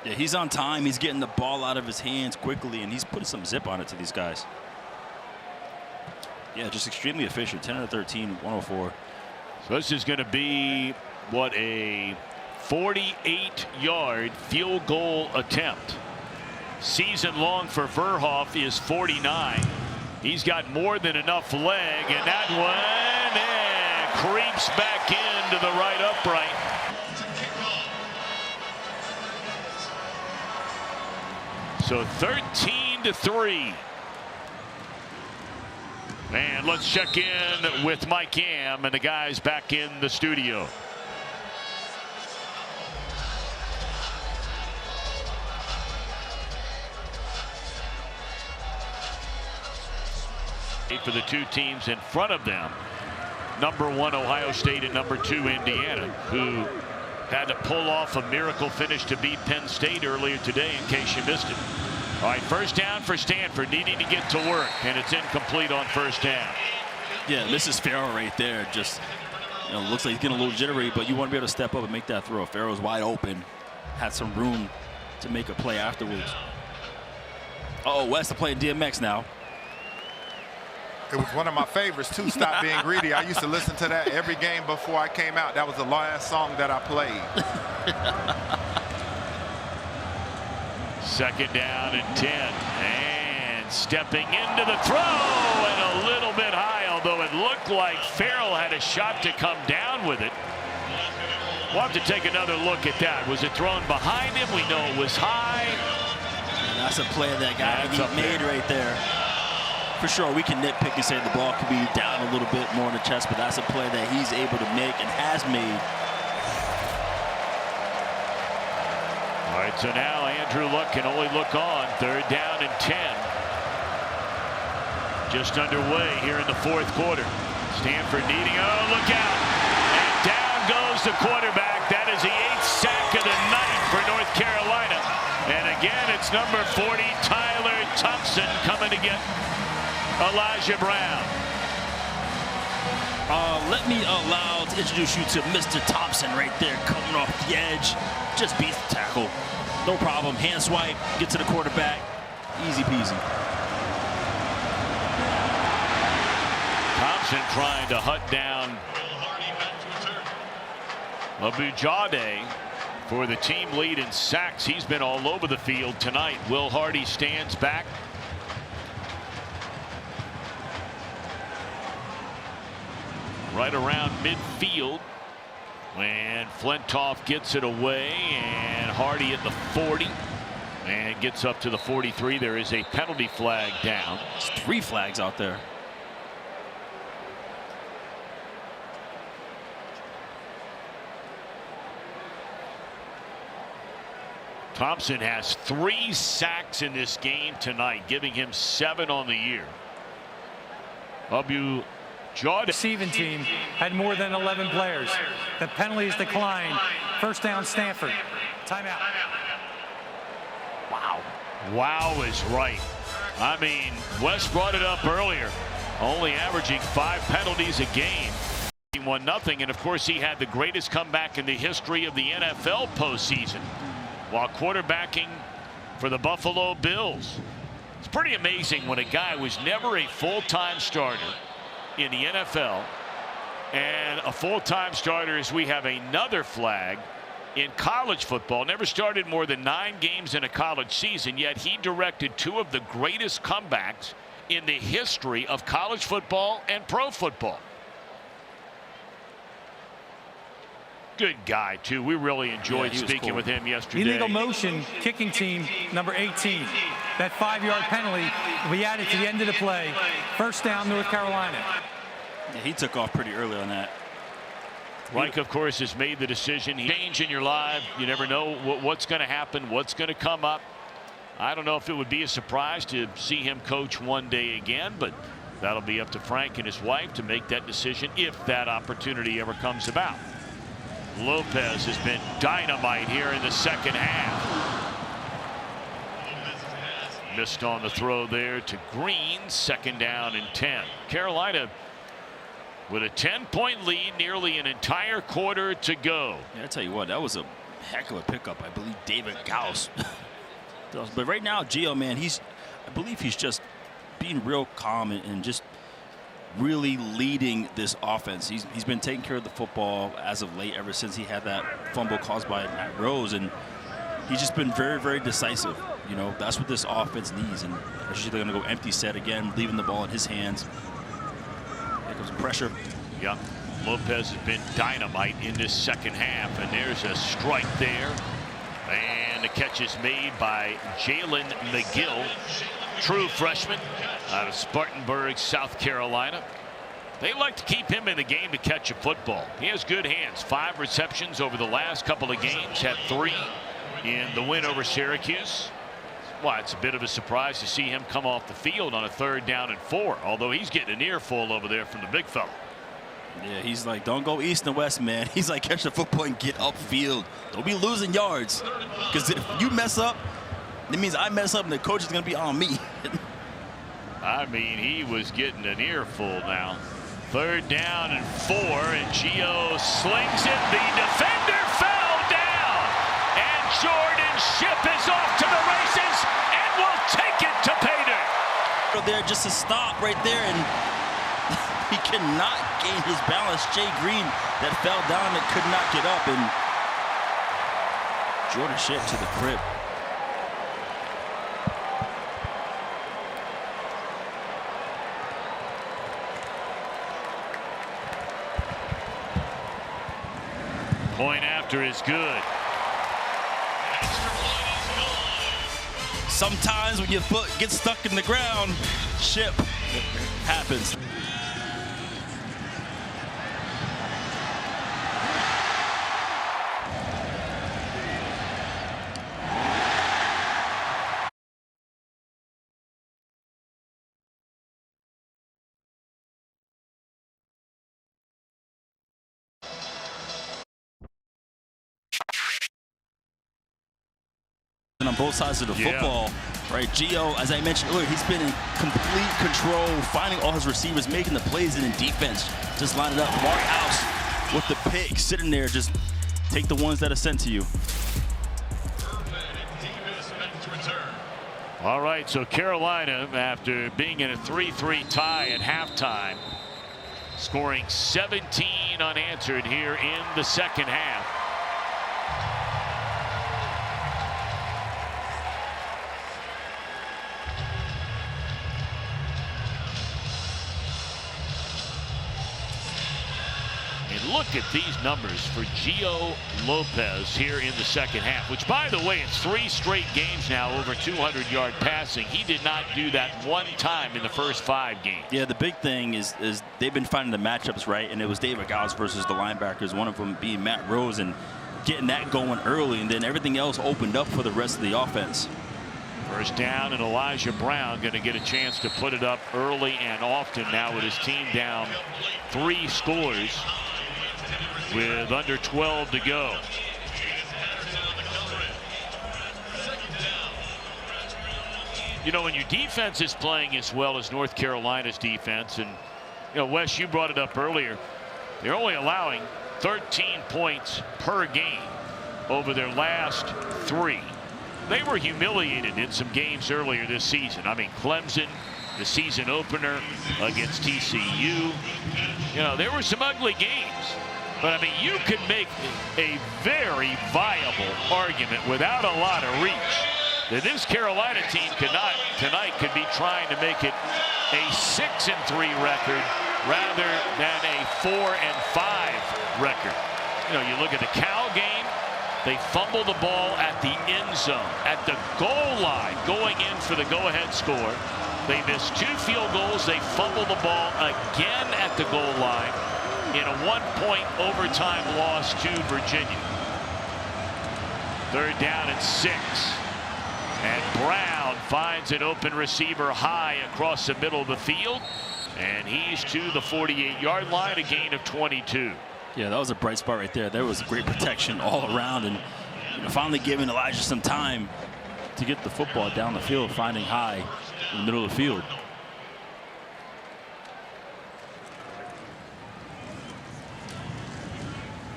Yeah, he's on time. He's getting the ball out of his hands quickly, and he's putting some zip on it to these guys. Yeah, just extremely efficient. 10 out of 13, 104. So this is going to be, what, a 48-yard field goal attempt. Season long for Verhoff is 49. He's got more than enough leg, and that one creeps back into the right upright. So 13-3. And let's check in with Mike Yam and the guys back in the studio. For the 2 teams in front of them, number 1 Ohio State and number 2 Indiana, who had to pull off a miracle finish to beat Penn State earlier today, in case you missed it. All right, first down for Stanford, needing to get to work, and it's incomplete on first down. Yeah, this is Farrell right there. Just, looks like he's getting a little jittery, but you want to be able to step up and make that throw. Farrell's wide open, had some room to make a play afterwards. Uh-oh, West are playing DMX now. It was one of my favorites, too, Stop Being Greedy. I used to listen to that every game before I came out. That was the last song that I played. Second down and 10. And stepping into the throw, and a little bit high, although it looked like Farrell had a shot to come down with it. We'll have to take another look at that. Was it thrown behind him? We know it was high. And that's a play that guy made right there. For sure, we can nitpick and say the ball could be down a little bit more in the chest, but that's a play that he's able to make and has made. All right, so now Andrew Luck can only look on. 3rd down and 10. Just underway here in the 4th quarter. Stanford needing, oh, look out. And down goes the quarterback. That is the 8th sack of the night for North Carolina. And again, it's number 40, Tyler Thompson, coming to get Elijah Brown. Let me allow to introduce you to Mr. Thompson right there, coming off the edge. Just beats the tackle. No problem. Hand swipe, get to the quarterback. Easy peasy. Thompson trying to hunt down Abou Jaoude for the team lead in sacks. He's been all over the field tonight. Will Hardy stands back. Right around midfield. And Flintoff gets it away, and Hardy at the 40 and gets up to the 43. There is a penalty flag down. There's 3 flags out there. Thompson has 3 sacks in this game tonight, giving him 7 on the year. Abou Jaoude. Receiving team had more than 11 players. The penalties declined. First down, Stanford. Timeout. Wow. Wow is right. I mean, Wes brought it up earlier. Only averaging 5 penalties a game. 1-0, and of course he had the greatest comeback in the history of the NFL postseason while quarterbacking for the Buffalo Bills. It's pretty amazing when a guy was never a full-time starter in the NFL and a full-time starter, as we have another flag in college football. Never started more than 9 games in a college season, yet he directed 2 of the greatest comebacks in the history of college football and pro football. Good guy, too. We really enjoyed speaking with him yesterday. Illegal motion, kicking team, number 18. That 5-yard penalty we added to the end of the play. First down, North Carolina. Yeah, he took off pretty early on that. Reich, of course, has made the decision. Change in your life. You never know what's going to happen, what's going to come up. I don't know if it would be a surprise to see him coach one day again, but that'll be up to Frank and his wife to make that decision if that opportunity ever comes about. Lopez has been dynamite here in the second half. Missed on the throw there to Green. Second down and 10. Carolina with a 10-point lead, nearly an entire quarter to go. Yeah, I tell you what, that was a heck of a pickup. I believe David Gauss. But right now, Gio, man, I believe he's just being real calm and just really leading this offense. He's been taking care of the football as of late, ever since he had that fumble caused by Matt Rose, and he's just been very, very decisive. You know, that's what this offense needs, and they're going to go empty set again, leaving the ball in his hands. Here comes pressure. Yeah, Lopez has been dynamite in this second half, and there's a strike there, and the catch is made by Jalen McGill, true freshman out of Spartanburg, South Carolina. They like to keep him in the game to catch a football. He has good hands. 5 receptions over the last couple of games. Had 3 in the win over Syracuse. Well, it's a bit of a surprise to see him come off the field on a 3rd down and 4, although he's getting an earful over there from the big fella. Yeah, he's like, don't go east and west, man. He's like, catch the football and get upfield. Don't be losing yards, because if you mess up, it means I mess up and the coach is going to be on me. I mean, he was getting an earful now. 3rd down and 4, and Gio slings it. The defender fell down, and Jordan Shipp is off to the races and will take it to pay dirt. There, just a stop right there, and he cannot gain his balance. Jay Green that fell down and could not get up, and Jordan Shipp to the crib. Point after is good. Sometimes when your foot gets stuck in the ground, Shipp happens. On both sides of the football, right? Gio, as I mentioned earlier, he's been in complete control, finding all his receivers, making the plays, and in defense, just line it up. Mark House with the pick, sitting there, just take the ones that are sent to you. All right, so Carolina, after being in a 3-3 tie at halftime, scoring 17 unanswered here in the second half. And look at these numbers for Gio Lopez here in the second half, which, by the way, it's 3 straight games now over 200-yard passing. He did not do that one time in the first 5 games. Yeah, the big thing is they've been finding the matchups right, and it was David Gauss versus the linebackers, one of them being Matt Rose, and getting that going early, and then everything else opened up for the rest of the offense. First down, and Elijah Brown going to get a chance to put it up early and often now with his team down 3 scores. With under 12 to go. You know, when your defense is playing as well as North Carolina's defense, and you know, Wes, you brought it up earlier, they're only allowing 13 points per game over their last 3. They were humiliated in some games earlier this season. I mean, Clemson, the season opener against TCU. You know, there were some ugly games. But, I mean, you could make a very viable argument without a lot of reach that this Carolina team tonight could be trying to make it a 6-3 record rather than a 4-5 record. You know, you look at the Cal game, they fumble the ball at the end zone, at the goal line, going in for the go-ahead score. They missed 2 field goals. They fumble the ball again at the goal line in a 1-point overtime loss to Virginia. 3rd down and 6. And Brown finds an open receiver High across the middle of the field. And he's to the 48-yard line, a gain of 22. Yeah, that was a bright spot right there. There was great protection all around, and you know, finally giving Elijah some time to get the football down the field, finding High in the middle of the field.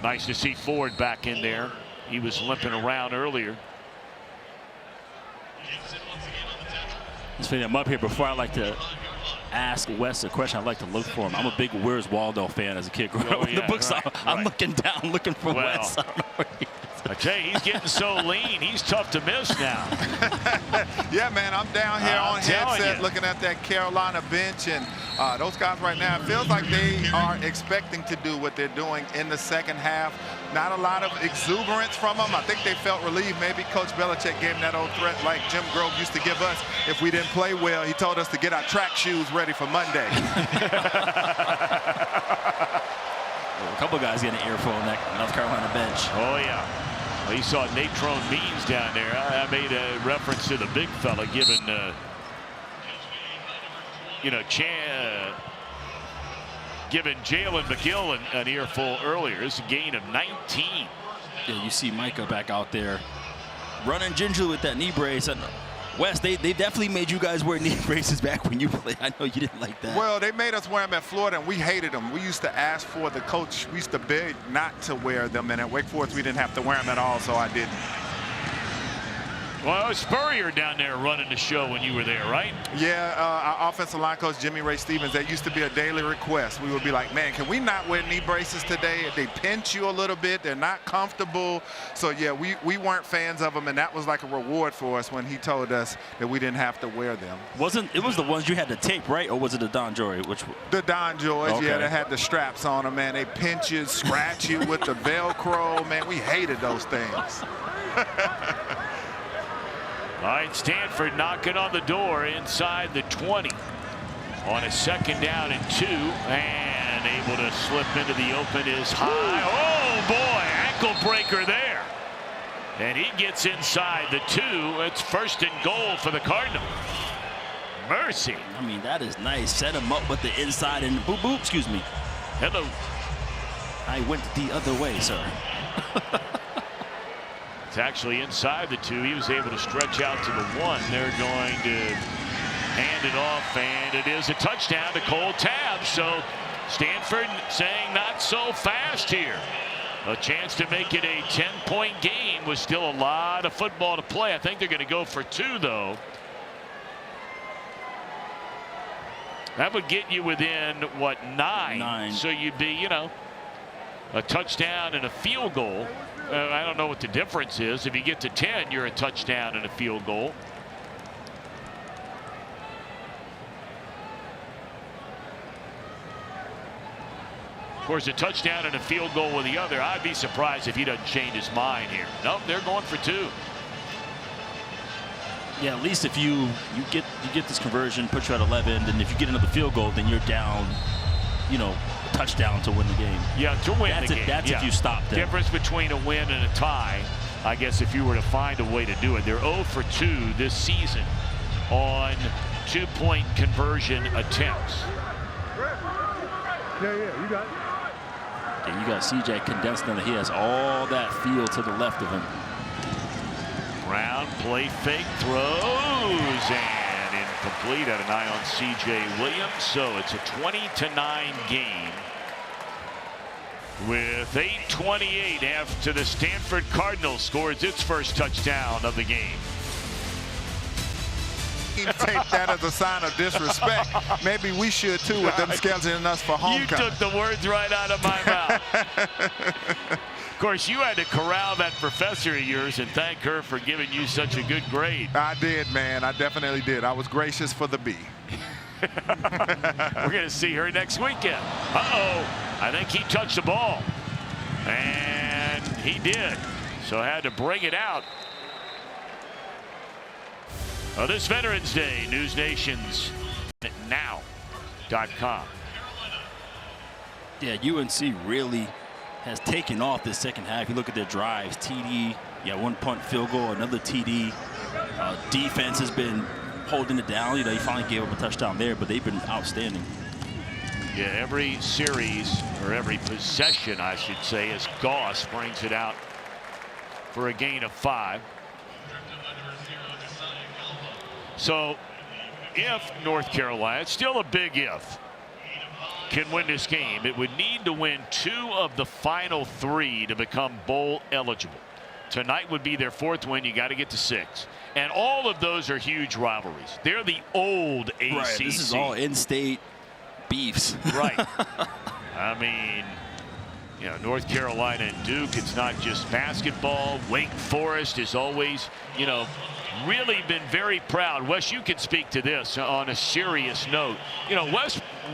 Nice to see Ford back in there. He was limping around earlier. Just fitting him up here. Before I like to ask Wes a question, I like to look for him. I'm a big Where's Waldo fan as a kid growing up in the books. Right, I'm looking down, looking for Wes. I don't know where he is. I tell you, he's getting so lean, he's tough to miss now. Yeah, man, I'm down here on headset looking at that Carolina bench, and those guys right now, it feels like they are expecting to do what they're doing in the second half. Not a lot of exuberance from them. I think they felt relieved. Maybe Coach Belichick gave them that old threat like Jim Grove used to give us if we didn't play well. He told us to get our track shoes ready for Monday. A couple guys getting an earful on that North Carolina bench. Oh, yeah. Well, you saw Natrone Means down there. I made a reference to the big fella giving, you know, giving Jalen McGill an earful earlier. It's a gain of 19. Yeah, you see Micah back out there running gingerly with that knee brace. And Wes, they definitely made you guys wear knee braces back when you played. I know you didn't like that. Well, they made us wear them at Florida, and we hated them. We used to ask for the coach. We used to beg not to wear them, and at Wake Forest, we didn't have to wear them at all, so I didn't. Well, Spurrier down there running the show when you were there, right? Yeah, our offensive line coach, Jimmy Ray Stevens, that used to be a daily request. We would be like, man, can we not wear knee braces today? They pinch you a little bit. They're not comfortable. So, yeah, we weren't fans of them, and that was like a reward for us when he told us that we didn't have to wear them. It was the ones you had to tape, right? Or was it the Don Joy? The Don Joys, okay. Yeah, that had the straps on them, man. They pinch you, scratch you with the Velcro. Man, we hated those things. All right, Stanford knocking on the door inside the 20 on a 2nd down and 2, and able to slip into the open is High. Oh boy, ankle breaker there, and he gets inside the 2. It's 1st and goal for the Cardinal. Mercy. I mean, that is nice. Set him up with the inside and boop boop. Excuse me. Hello. I went the other way, sir. It's actually inside the 2. He was able to stretch out to the 1. They're going to hand it off, and it is a touchdown to Cole Tabb. So Stanford saying not so fast here. A chance to make it a 10-point game with still a lot of football to play. I think they're going to go for 2, though. That would get you within, what, 9? So you'd be, you know, a touchdown and a field goal. I don't know what the difference is. If you get to 10, you're a touchdown and a field goal. Of course, a touchdown and a field goal with the other. I'd be surprised if he doesn't change his mind here. Nope, they're going for 2. Yeah, at least if you get this conversion, put you at 11, and if you get another field goal, then you're down, you know, a touchdown to win the game. Yeah, to win the game. That's if you stop them. Difference between a win and a tie, I guess, if you were to find a way to do it. They're 0 for 2 this season on 2-point conversion attempts. Yeah, you got it. And you got CJ condensed on. He has all that field to the left of him. Brown play fake, throws, and incomplete. Had an eye on C.J. Williams. So it's a 20-9 game with 8:28 after the Stanford Cardinal scores its first touchdown of the game. Take that as a sign of disrespect. Maybe we should too with them scheduling us for homecoming. You took the words right out of my mouth. Of course, you had to corral that professor of yours and thank her for giving you such a good grade. I did, man. I definitely did. I was gracious for the B. We're going to see her next weekend. I think he touched the ball. And he did. So had to bring it out. This Veterans Day, News Nation's now.com. Yeah, UNC really has taken off this second half. You look at their drives, TD, one punt field goal, another TD. Defense has been holding it down. You know, he finally gave up a touchdown there, but they've been outstanding. Yeah, every series, or every possession, I should say, as Goss brings it out for a gain of 5. So if North Carolina, it's still a big if, can win this game, it would need to win 2 of the final 3 to become bowl eligible. Tonight would be their 4th win. You got to get to 6. And all of those are huge rivalries. They're the old ACC. Right, this is all in-state beefs. Right. I mean, you know, North Carolina and Duke, it's not just basketball. Wake Forest is always, you know, really been very proud. Wes, you can speak to this on a serious note. You know,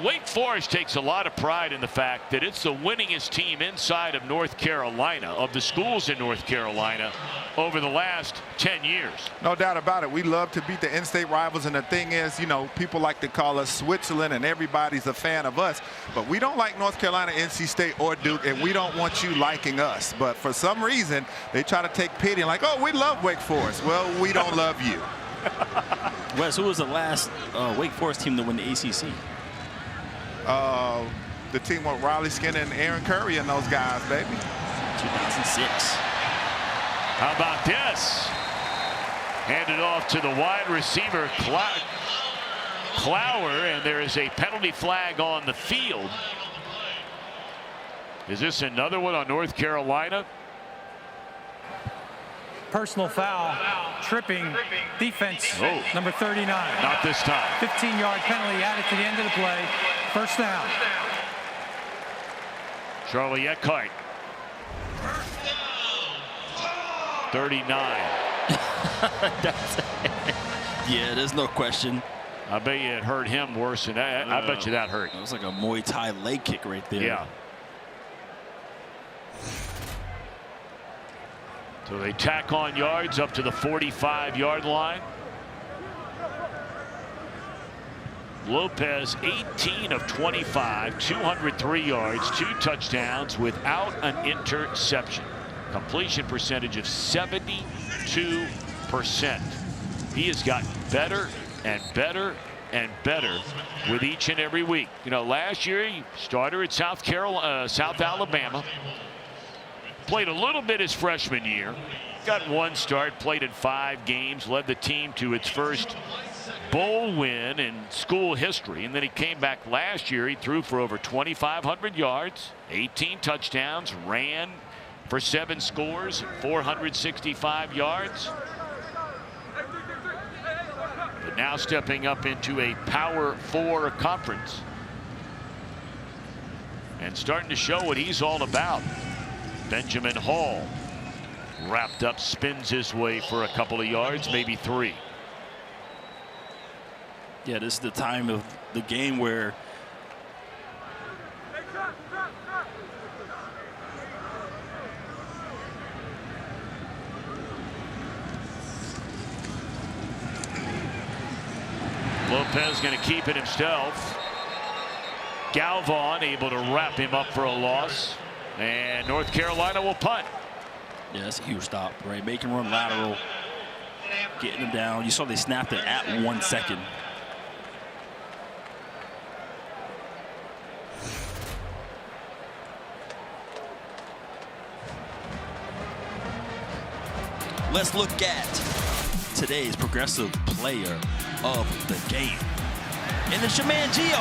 Wake Forest takes a lot of pride in the fact that it's the winningest team inside of North Carolina, of the schools in North Carolina, over the last 10 years. No doubt about it. We love to beat the in-state rivals, and the thing is, you know, people like to call us Switzerland, and everybody's a fan of us. But we don't like North Carolina, NC State, or Duke, and we don't want you liking us. But for some reason, they try to take pity and like, oh, we love Wake Forest. Well, we don't love you. Wes, who was the last Wake Forest team to win the ACC? The team with Riley Skinner and Aaron Curry and those guys, baby. 2006. How about this? Handed off to the wide receiver, Clower, and there is a penalty flag on the field. Is this another one on North Carolina? Personal foul, tripping, defense, Oh. number 39. Not this time. 15-yard penalty added to the end of the play. First down. Charlie Eckhart. 39. Yeah, there's no question. I bet you it hurt him worse than that. I bet you that hurt. It was like a Muay Thai leg kick right there. Yeah. So they tack on yards up to the 45-yard line. Lopez 18 of 25, 203 yards, 2 touchdowns without an interception. Completion percentage of 72%. He has gotten better and better and better with each and every week. You know, last year he started at South Alabama. Played a little bit his freshman year. Got 1 start, played in 5 games, led the team to its first bowl win in school history. And then he came back last year. He threw for over 2,500 yards, 18 touchdowns, ran for 7 scores, 465 yards. But now stepping up into a Power 4 conference and starting to show what he's all about. Benjamin Hall wrapped up, spins his way for a couple of yards, maybe 3. Yeah, this is the time of the game where Lopez going to keep it himself. Galvan able to wrap him up for a loss, and North Carolina will punt. Yeah, that's a huge stop, right? Make him run lateral, getting him down. You saw they snapped it at 1 second. Let's look at today's progressive player of the game. And it's your man Gio.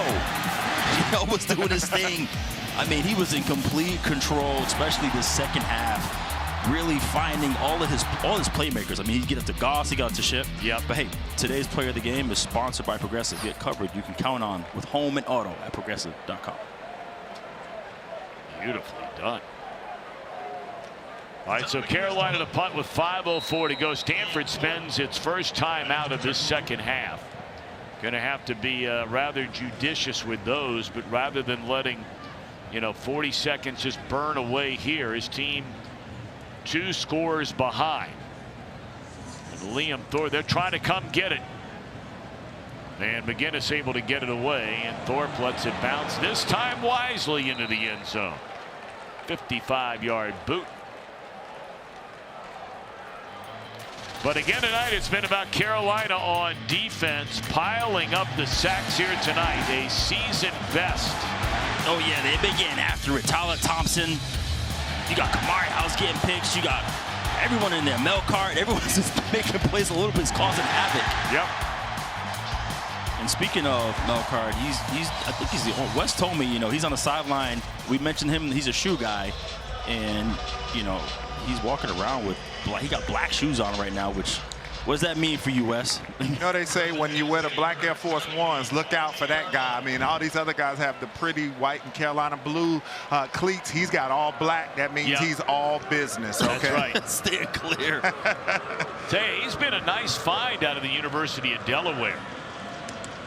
Gio was doing his thing. I mean, he was in complete control, especially this second half. Really finding all his playmakers. I mean, he get up to Goss, he got up to Shipp. Yep. But hey, today's player of the game is sponsored by Progressive. Get covered you can count on with home and auto at progressive.com. Beautifully done. All right, so Carolina to punt with 5:04 to go. Stanford spends its first time out of this second half. Going to have to be rather judicious with those, but rather than letting 40 seconds just burn away here, his team 2 scores behind. And Liam Thorpe, they're trying to come get it. And McGinnis able to get it away, and Thorpe lets it bounce, this time wisely into the end zone. 55-yard boot. But again tonight, it's been about Carolina on defense, piling up the sacks here tonight, a season best. Oh yeah, they've been getting after it. Tyler Thompson, you got Kamari House getting picks, you got everyone in there, Melkart, everyone's just making plays a little bit, it's causing havoc. Yep. And speaking of Melkart, I think he's the only, Wes told me, he's on the sideline. We mentioned him, he's a shoe guy, and he's walking around with he got black shoes on right now, which what does that mean for you, Wes? They say when you wear the black Air Force Ones, look out for that guy. I mean, all these other guys have the pretty white and Carolina blue cleats. He's got all black. That means he's all business. Okay, that's right. Stay clear. Say, he's been a nice find out of the University of Delaware.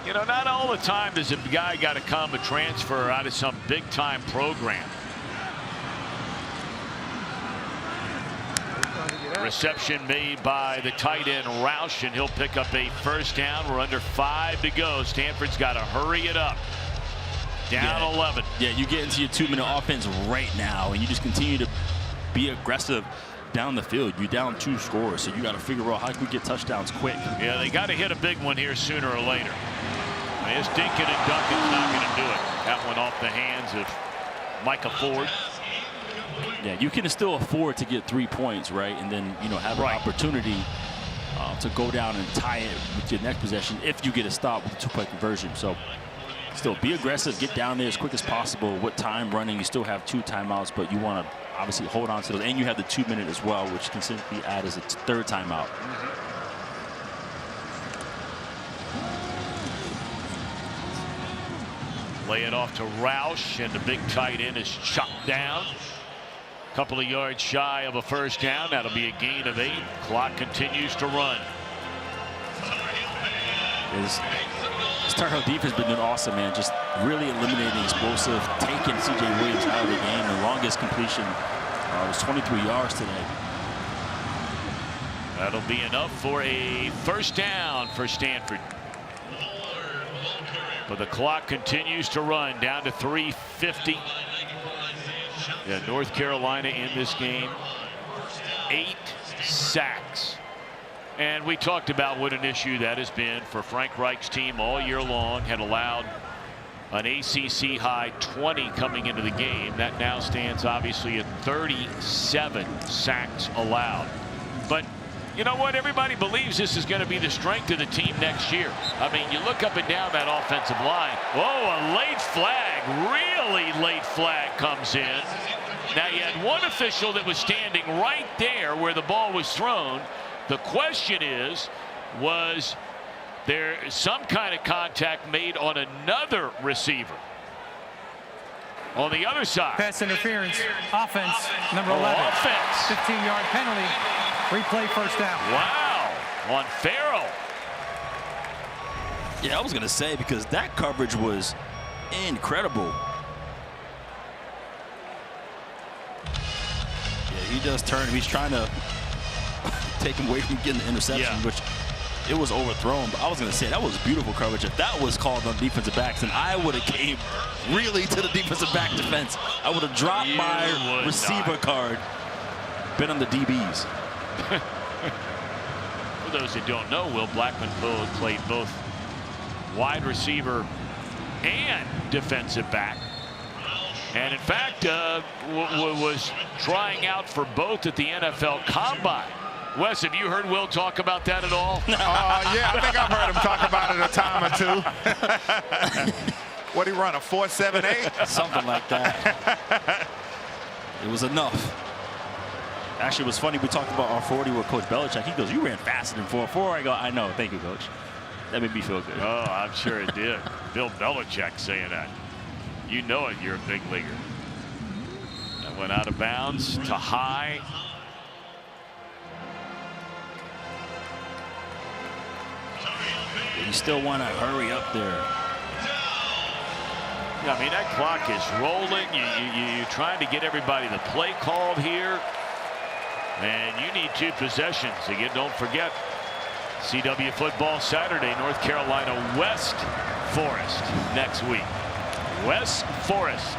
Not all the time does a guy got to come a transfer out of some big-time program. Reception made by the tight end Roush, and he'll pick up a first down. We're under 5 to go. Stanford's got to hurry it up. Down 11. Yeah, you get into your 2-minute offense right now, and you just continue to be aggressive down the field. You're down 2 scores, so you got to figure out how can we get touchdowns quick. Yeah, they got to hit a big one here sooner or later. It's Dinkin and Duncan's not going to do it. That one off the hands of Micah Ford. Yeah, you can still afford to get 3 points, right? And then, have an opportunity to go down and tie it with your next possession if you get a stop with the 2-point conversion. So still be aggressive, get down there as quick as possible. With time running, you still have 2 timeouts, but you want to obviously hold on to those. And you have the 2-minute as well, which can simply add as a 3rd timeout. Lay it off to Roush, and the big tight end is chopped down. Couple of yards shy of a first down. That'll be a gain of 8. Clock continues to run. This Tar Heel defense has been doing awesome, man. Just really eliminating explosive, taking C.J. Williams out of the game. The longest completion was 23 yards today. That'll be enough for a first down for Stanford. But the clock continues to run down to 3:50. Yeah, North Carolina in this game, 8 sacks. And we talked about what an issue that has been for Frank Reich's team all year long. Had allowed an ACC high 20 coming into the game. That now stands obviously at 37 sacks allowed. But you know what? Everybody believes this is going to be the strength of the team next year. I mean, you look up and down that offensive line. Whoa, a late flag, really late flag comes in. Now you had one official that was standing right there where the ball was thrown. The question is, was there's some kind of contact made on another receiver. On the other side. Pass interference. Offense. Number 11. Offense. 15-yard penalty. Replay first down. Wow. On Farrell. Yeah, I was going to say, because that coverage was incredible. Yeah, he does turn. He's trying to take him away from getting the interception, which it was overthrown. But I was going to say, that was beautiful coverage. If that was called on defensive backs, then I would have came really to the defensive back defense. I would have dropped my receiver card, been on the DBs. For those that don't know, Will Blackman played both wide receiver and defensive back. And in fact, was trying out for both at the NFL Combine. Wes, have you heard Will talk about that at all? Yeah, I think I've heard him talk about it a time or two. What he run, a 4.78? Something like that. It was enough. Actually, it was funny. We talked about our 40 with Coach Belichick. He goes, "You ran faster than 4.4." I go, "I know. Thank you, Coach." That made me feel good. Oh, I'm sure it did. Bill Belichick saying that. You know it. You're a big leaguer. That went out of bounds to High. You still want to hurry up there. Yeah, I mean, that clock is rolling. You're trying to get everybody the play called here. And you need 2 possessions. Again, don't forget, CW football Saturday, North Carolina West Forest next week. West Forest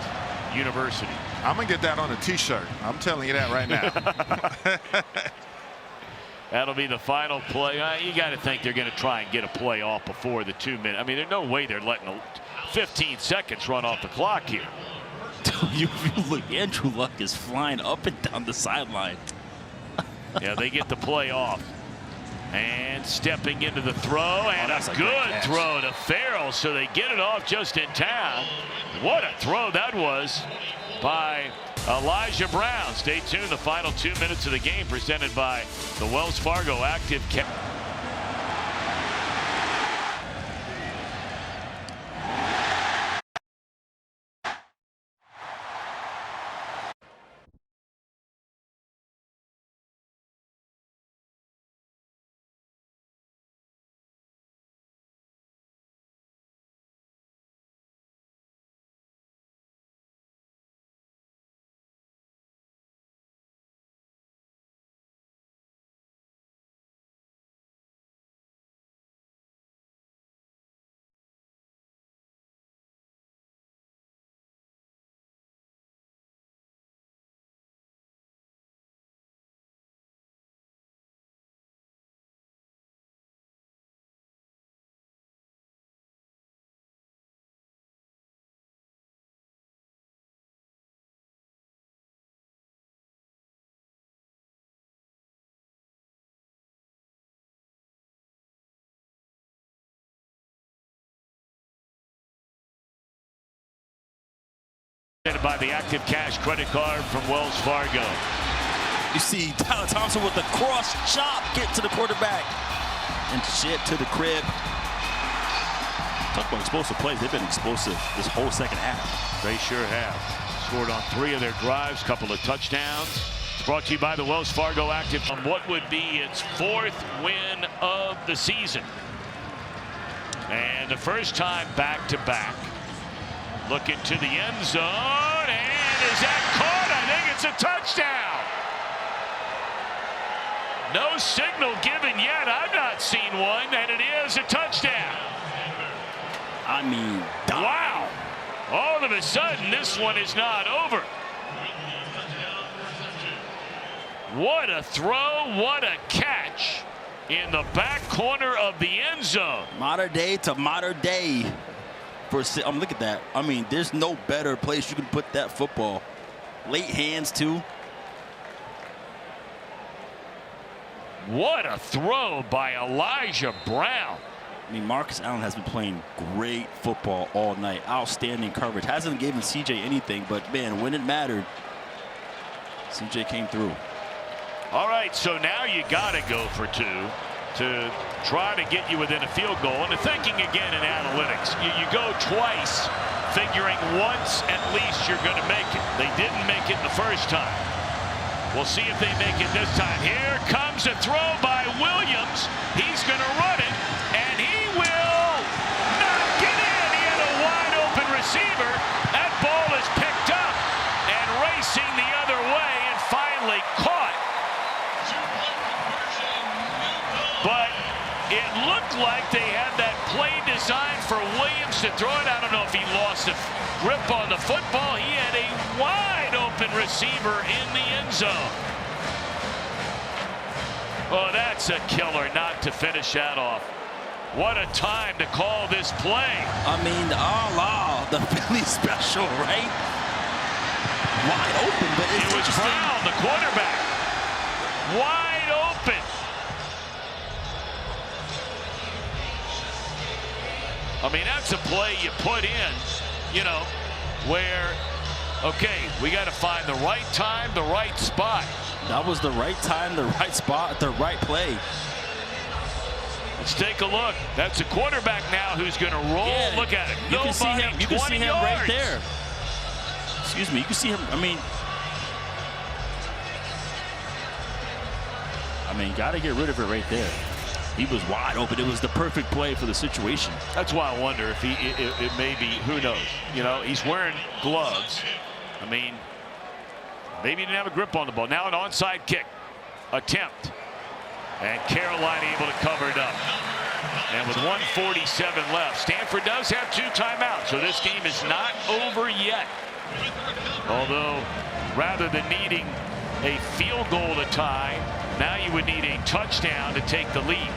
University. I'm going to get that on a T-shirt. I'm telling you that right now. That'll be the final play. You got to think they're going to try and get a play off before the 2 minutes. I mean, there's no way they're letting 15 seconds run off the clock here. You look, Andrew Luck is flying up and down the sideline. Yeah, they get the play off. And stepping into the throw, and a good throw to Farrell, so they get it off just in time. What a throw that was by Elijah Brown. Stay tuned. The final 2 minutes of the game presented by the Wells Fargo Active Cash. By the Active Cash credit card from Wells Fargo. You see Tyler Thompson with the cross chop, get to the quarterback and shit to the crib. Talk about explosive plays. They've been explosive this whole second half. They sure have. Scored on 3 of their drives, couple of touchdowns. It's brought to you by the Wells Fargo Active on what would be its 4th win of the season. And the first time back-to-back. Looking to the end zone, and is that caught? I think it's a touchdown. No signal given yet. I've not seen one, and it is a touchdown. I mean, wow. All of a sudden, this one is not over. What a throw, what a catch in the back corner of the end zone. Modern day to modern day. Look at that. I mean, there's no better place you can put that football. Late hands, too. What a throw by Elijah Brown. I mean, Marcus Allen has been playing great football all night. Outstanding coverage. Hasn't given CJ anything, but, man, when it mattered, CJ came through. All right, so now you got to go for 2. to try to get you within a field goal. And the thinking again in analytics, you go twice, figuring once at least you're going to make it. They didn't make it the first time. We'll see if they make it this time. Here comes a throw by Williams. He's going to run it, and he will knock it in. He had a wide open receiver. That ball is picked up and racing the other way and finally caught. But it looked like they had that play designed for Williams to throw it. I don't know if he lost a grip on the football. He had a wide open receiver in the end zone. Oh, that's a killer not to finish that off. What a time to call this play. I mean, the Philly special, right? Wide open, but it was Brown, the quarterback. Wide open. I mean, that's a play you put in, you know, where, okay, we got to find the right time, the right spot. That was the right time, the right spot, the right play. Let's take a look. That's a quarterback now who's going to roll. Yeah, look at it. You can see him. You can see him right there. Excuse me. You can see him. I mean, got to get rid of it right there. He was wide open. It was the perfect play for the situation. That's why I wonder if it may be, who knows? You know, he's wearing gloves. I mean, maybe he didn't have a grip on the ball. Now an onside kick attempt. And Carolina able to cover it up. And with 1:47 left, Stanford does have 2 timeouts, so this game is not over yet. Although, rather than needing a field goal to tie, now you would need a touchdown to take the lead.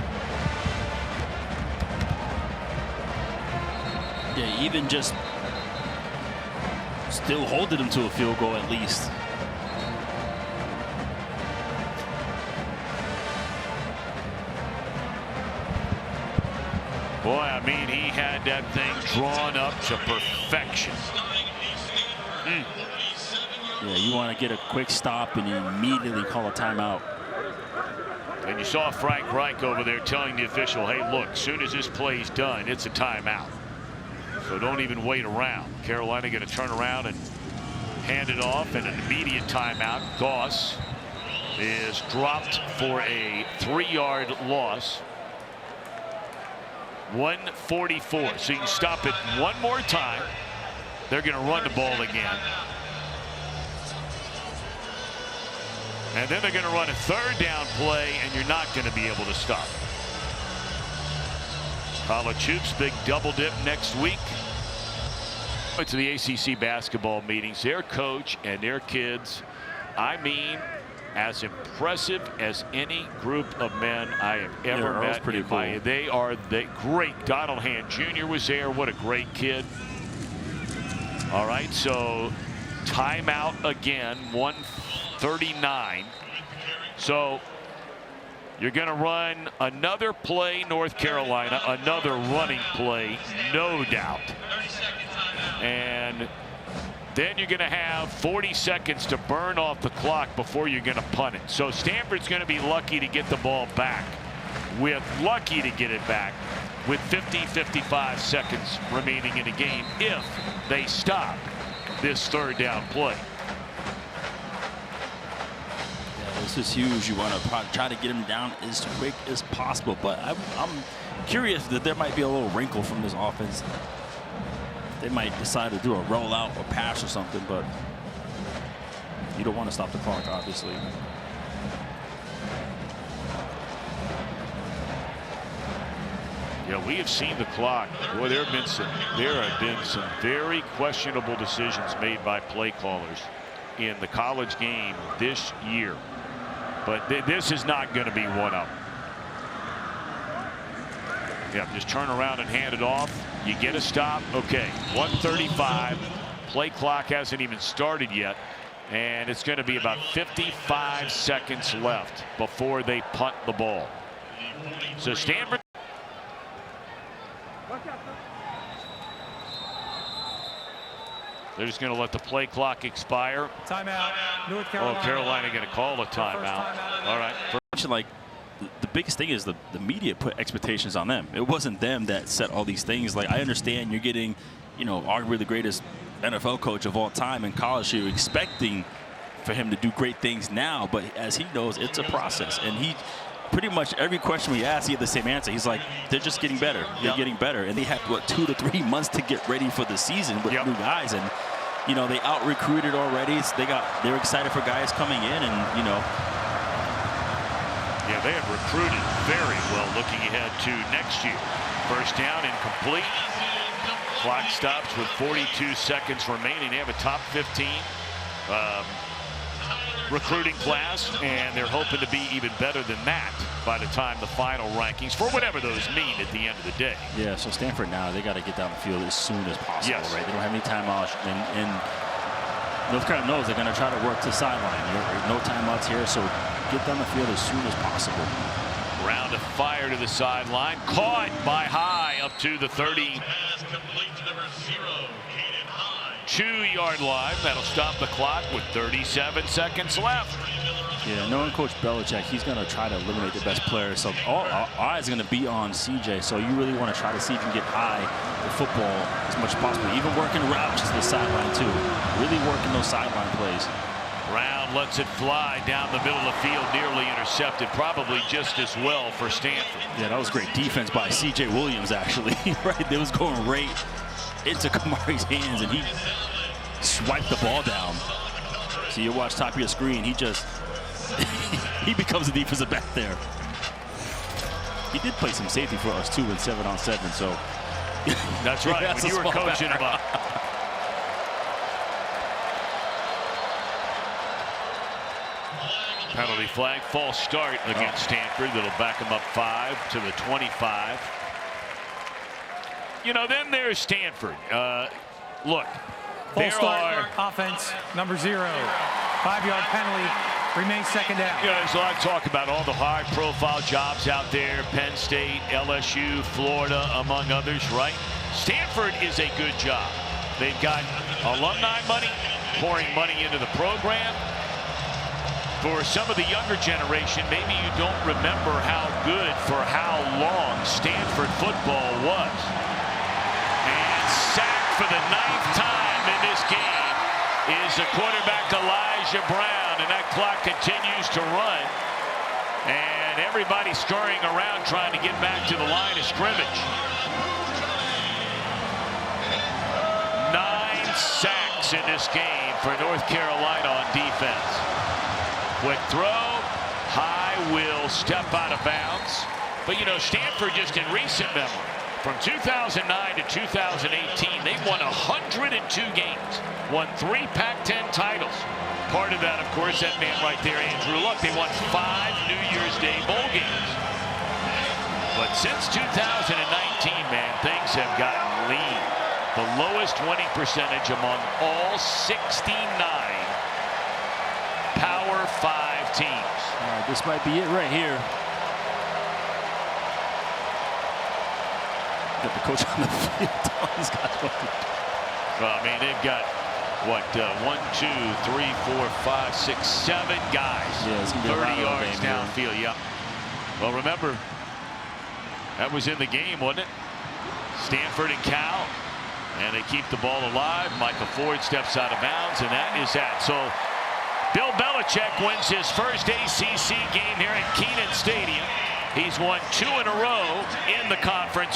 Yeah, even just still holding them to a field goal at least. Boy, I mean, he had that thing drawn up to perfection. Yeah, you want to get a quick stop and you immediately call a timeout. And you saw Frank Reich over there telling the official, hey, look, as soon as this play's done, it's a timeout. So don't even wait around. Carolina going to turn around and hand it off, and an immediate timeout. Goss is dropped for a 3-yard loss. 1:44. So you can stop it one more time. They're going to run the ball again. And then they're going to run a 3rd down play, and you're not going to be able to stop. College hoops, big double dip next week. To the ACC basketball meetings, their coach and their kids, I mean, as impressive as any group of men I have ever met. Pretty cool. They are great. Donald Hand Jr. was there. What a great kid. All right, so timeout again, 1:39. So you're going to run another play, North Carolina, another running play, no doubt. And then you're going to have 40 seconds to burn off the clock before you're going to punt it. So Stanford's going to be lucky to get the ball back. With 50, 55 seconds remaining in the game if they stop this 3rd down play. Yeah, this is huge. You want to try to get him down as quick as possible. But I'm curious that there might be a little wrinkle from this offense. They might decide to do a rollout or pass or something, but you don't want to stop the clock, obviously. Yeah, we have seen the clock. Boy, there have been some very questionable decisions made by play callers in the college game this year. But this is not going to be one of them. Yeah, just turn around and hand it off. You get a stop. Okay, 1:35. Play clock hasn't even started yet. And it's going to be about 55 seconds left before they punt the ball. So Stanford. They're just going to let the play clock expire. Timeout. North Carolina. Oh, Carolina going to call a timeout. All right. Like the biggest thing is the media put expectations on them. It wasn't them that set all these things. Like, I understand you're getting, you know, arguably the greatest NFL coach of all time in college. You're expecting for him to do great things now, but as he knows, it's a process. And he pretty much every question we asked, he had the same answer. He's like, they're just getting better. They're getting better. And they have, what, 2 to 3 months to get ready for the season with new guys. And, you know, they out-recruited already. They're excited for guys coming in, and, you know. Yeah, they have recruited very well looking ahead to next year. First down, incomplete. Clock stops with 42 seconds remaining. They have a top 15 recruiting class, and they're hoping to be even better than that by the time the final rankings, for whatever those mean at the end of the day. Yeah, so Stanford now, they got to get down the field as soon as possible, right? They don't have any timeouts, and North Carolina knows they're going to try to work to the sideline. No timeouts here, so get down the field as soon as possible. Round of fire to the sideline, caught by High up to the 32-yard line. That'll stop the clock with 37 seconds left. Yeah, knowing Coach Belichick, he's going to try to eliminate the best players. So all our eyes are going to be on CJ. So you really want to try to see if you can get High the football as much as possible. Even working routes to the sideline too. Really working those sideline plays. Brown lets it fly down the middle of the field, nearly intercepted, probably just as well for Stanford. Yeah, that was great defense by C.J. Williams, actually. Right, it was going right into Kamari's hands, and he swiped the ball down. So you watch top of your screen, he just he becomes a defensive back there. He did play some safety for us too in 7-on-7, so that's right. When you were coaching him up. Penalty flag, false start against Stanford. That'll back him up 5 to the 25. You know, then there's Stanford. Look, full start, offense, number 0. 5-yard penalty, remains second down. You know, there's a lot of talk about all the high-profile jobs out there, Penn State, LSU, Florida, among others, right? Stanford is a good job. They've got alumni money, pouring money into the program. For some of the younger generation, maybe you don't remember how good for how long Stanford football was. And sacked for the 9th time in this game is the quarterback Elijah Brown, and that clock continues to run. And everybody scurrying around trying to get back to the line of scrimmage. 9 sacks in this game for North Carolina on defense. Quick throw, High will step out of bounds. But you know, Stanford, just in recent memory, from 2009 to 2018, they've won 102 games, won 3 Pac-10 titles. Part of that, of course, that man right there, Andrew Luck, they won 5 New Year's Day bowl games. But since 2019, man, things have gotten lean. The lowest winning percentage among all 69 Power 5 teams. All right, this might be it right here. Got the coach on the field. These guys want to... Well, I mean, they've got, what, 1, 2, 3, 4, 5, 6, 7 guys. Yeah, it's gonna be 30 yards downfield, yeah. Well, remember, that was in the game, wasn't it? Stanford and Cal. And they keep the ball alive. Michael Ford steps out of bounds, and that is that. So Bill Belichick wins his first ACC game here at Kenan Stadium. He's won 2 in a row in the conference.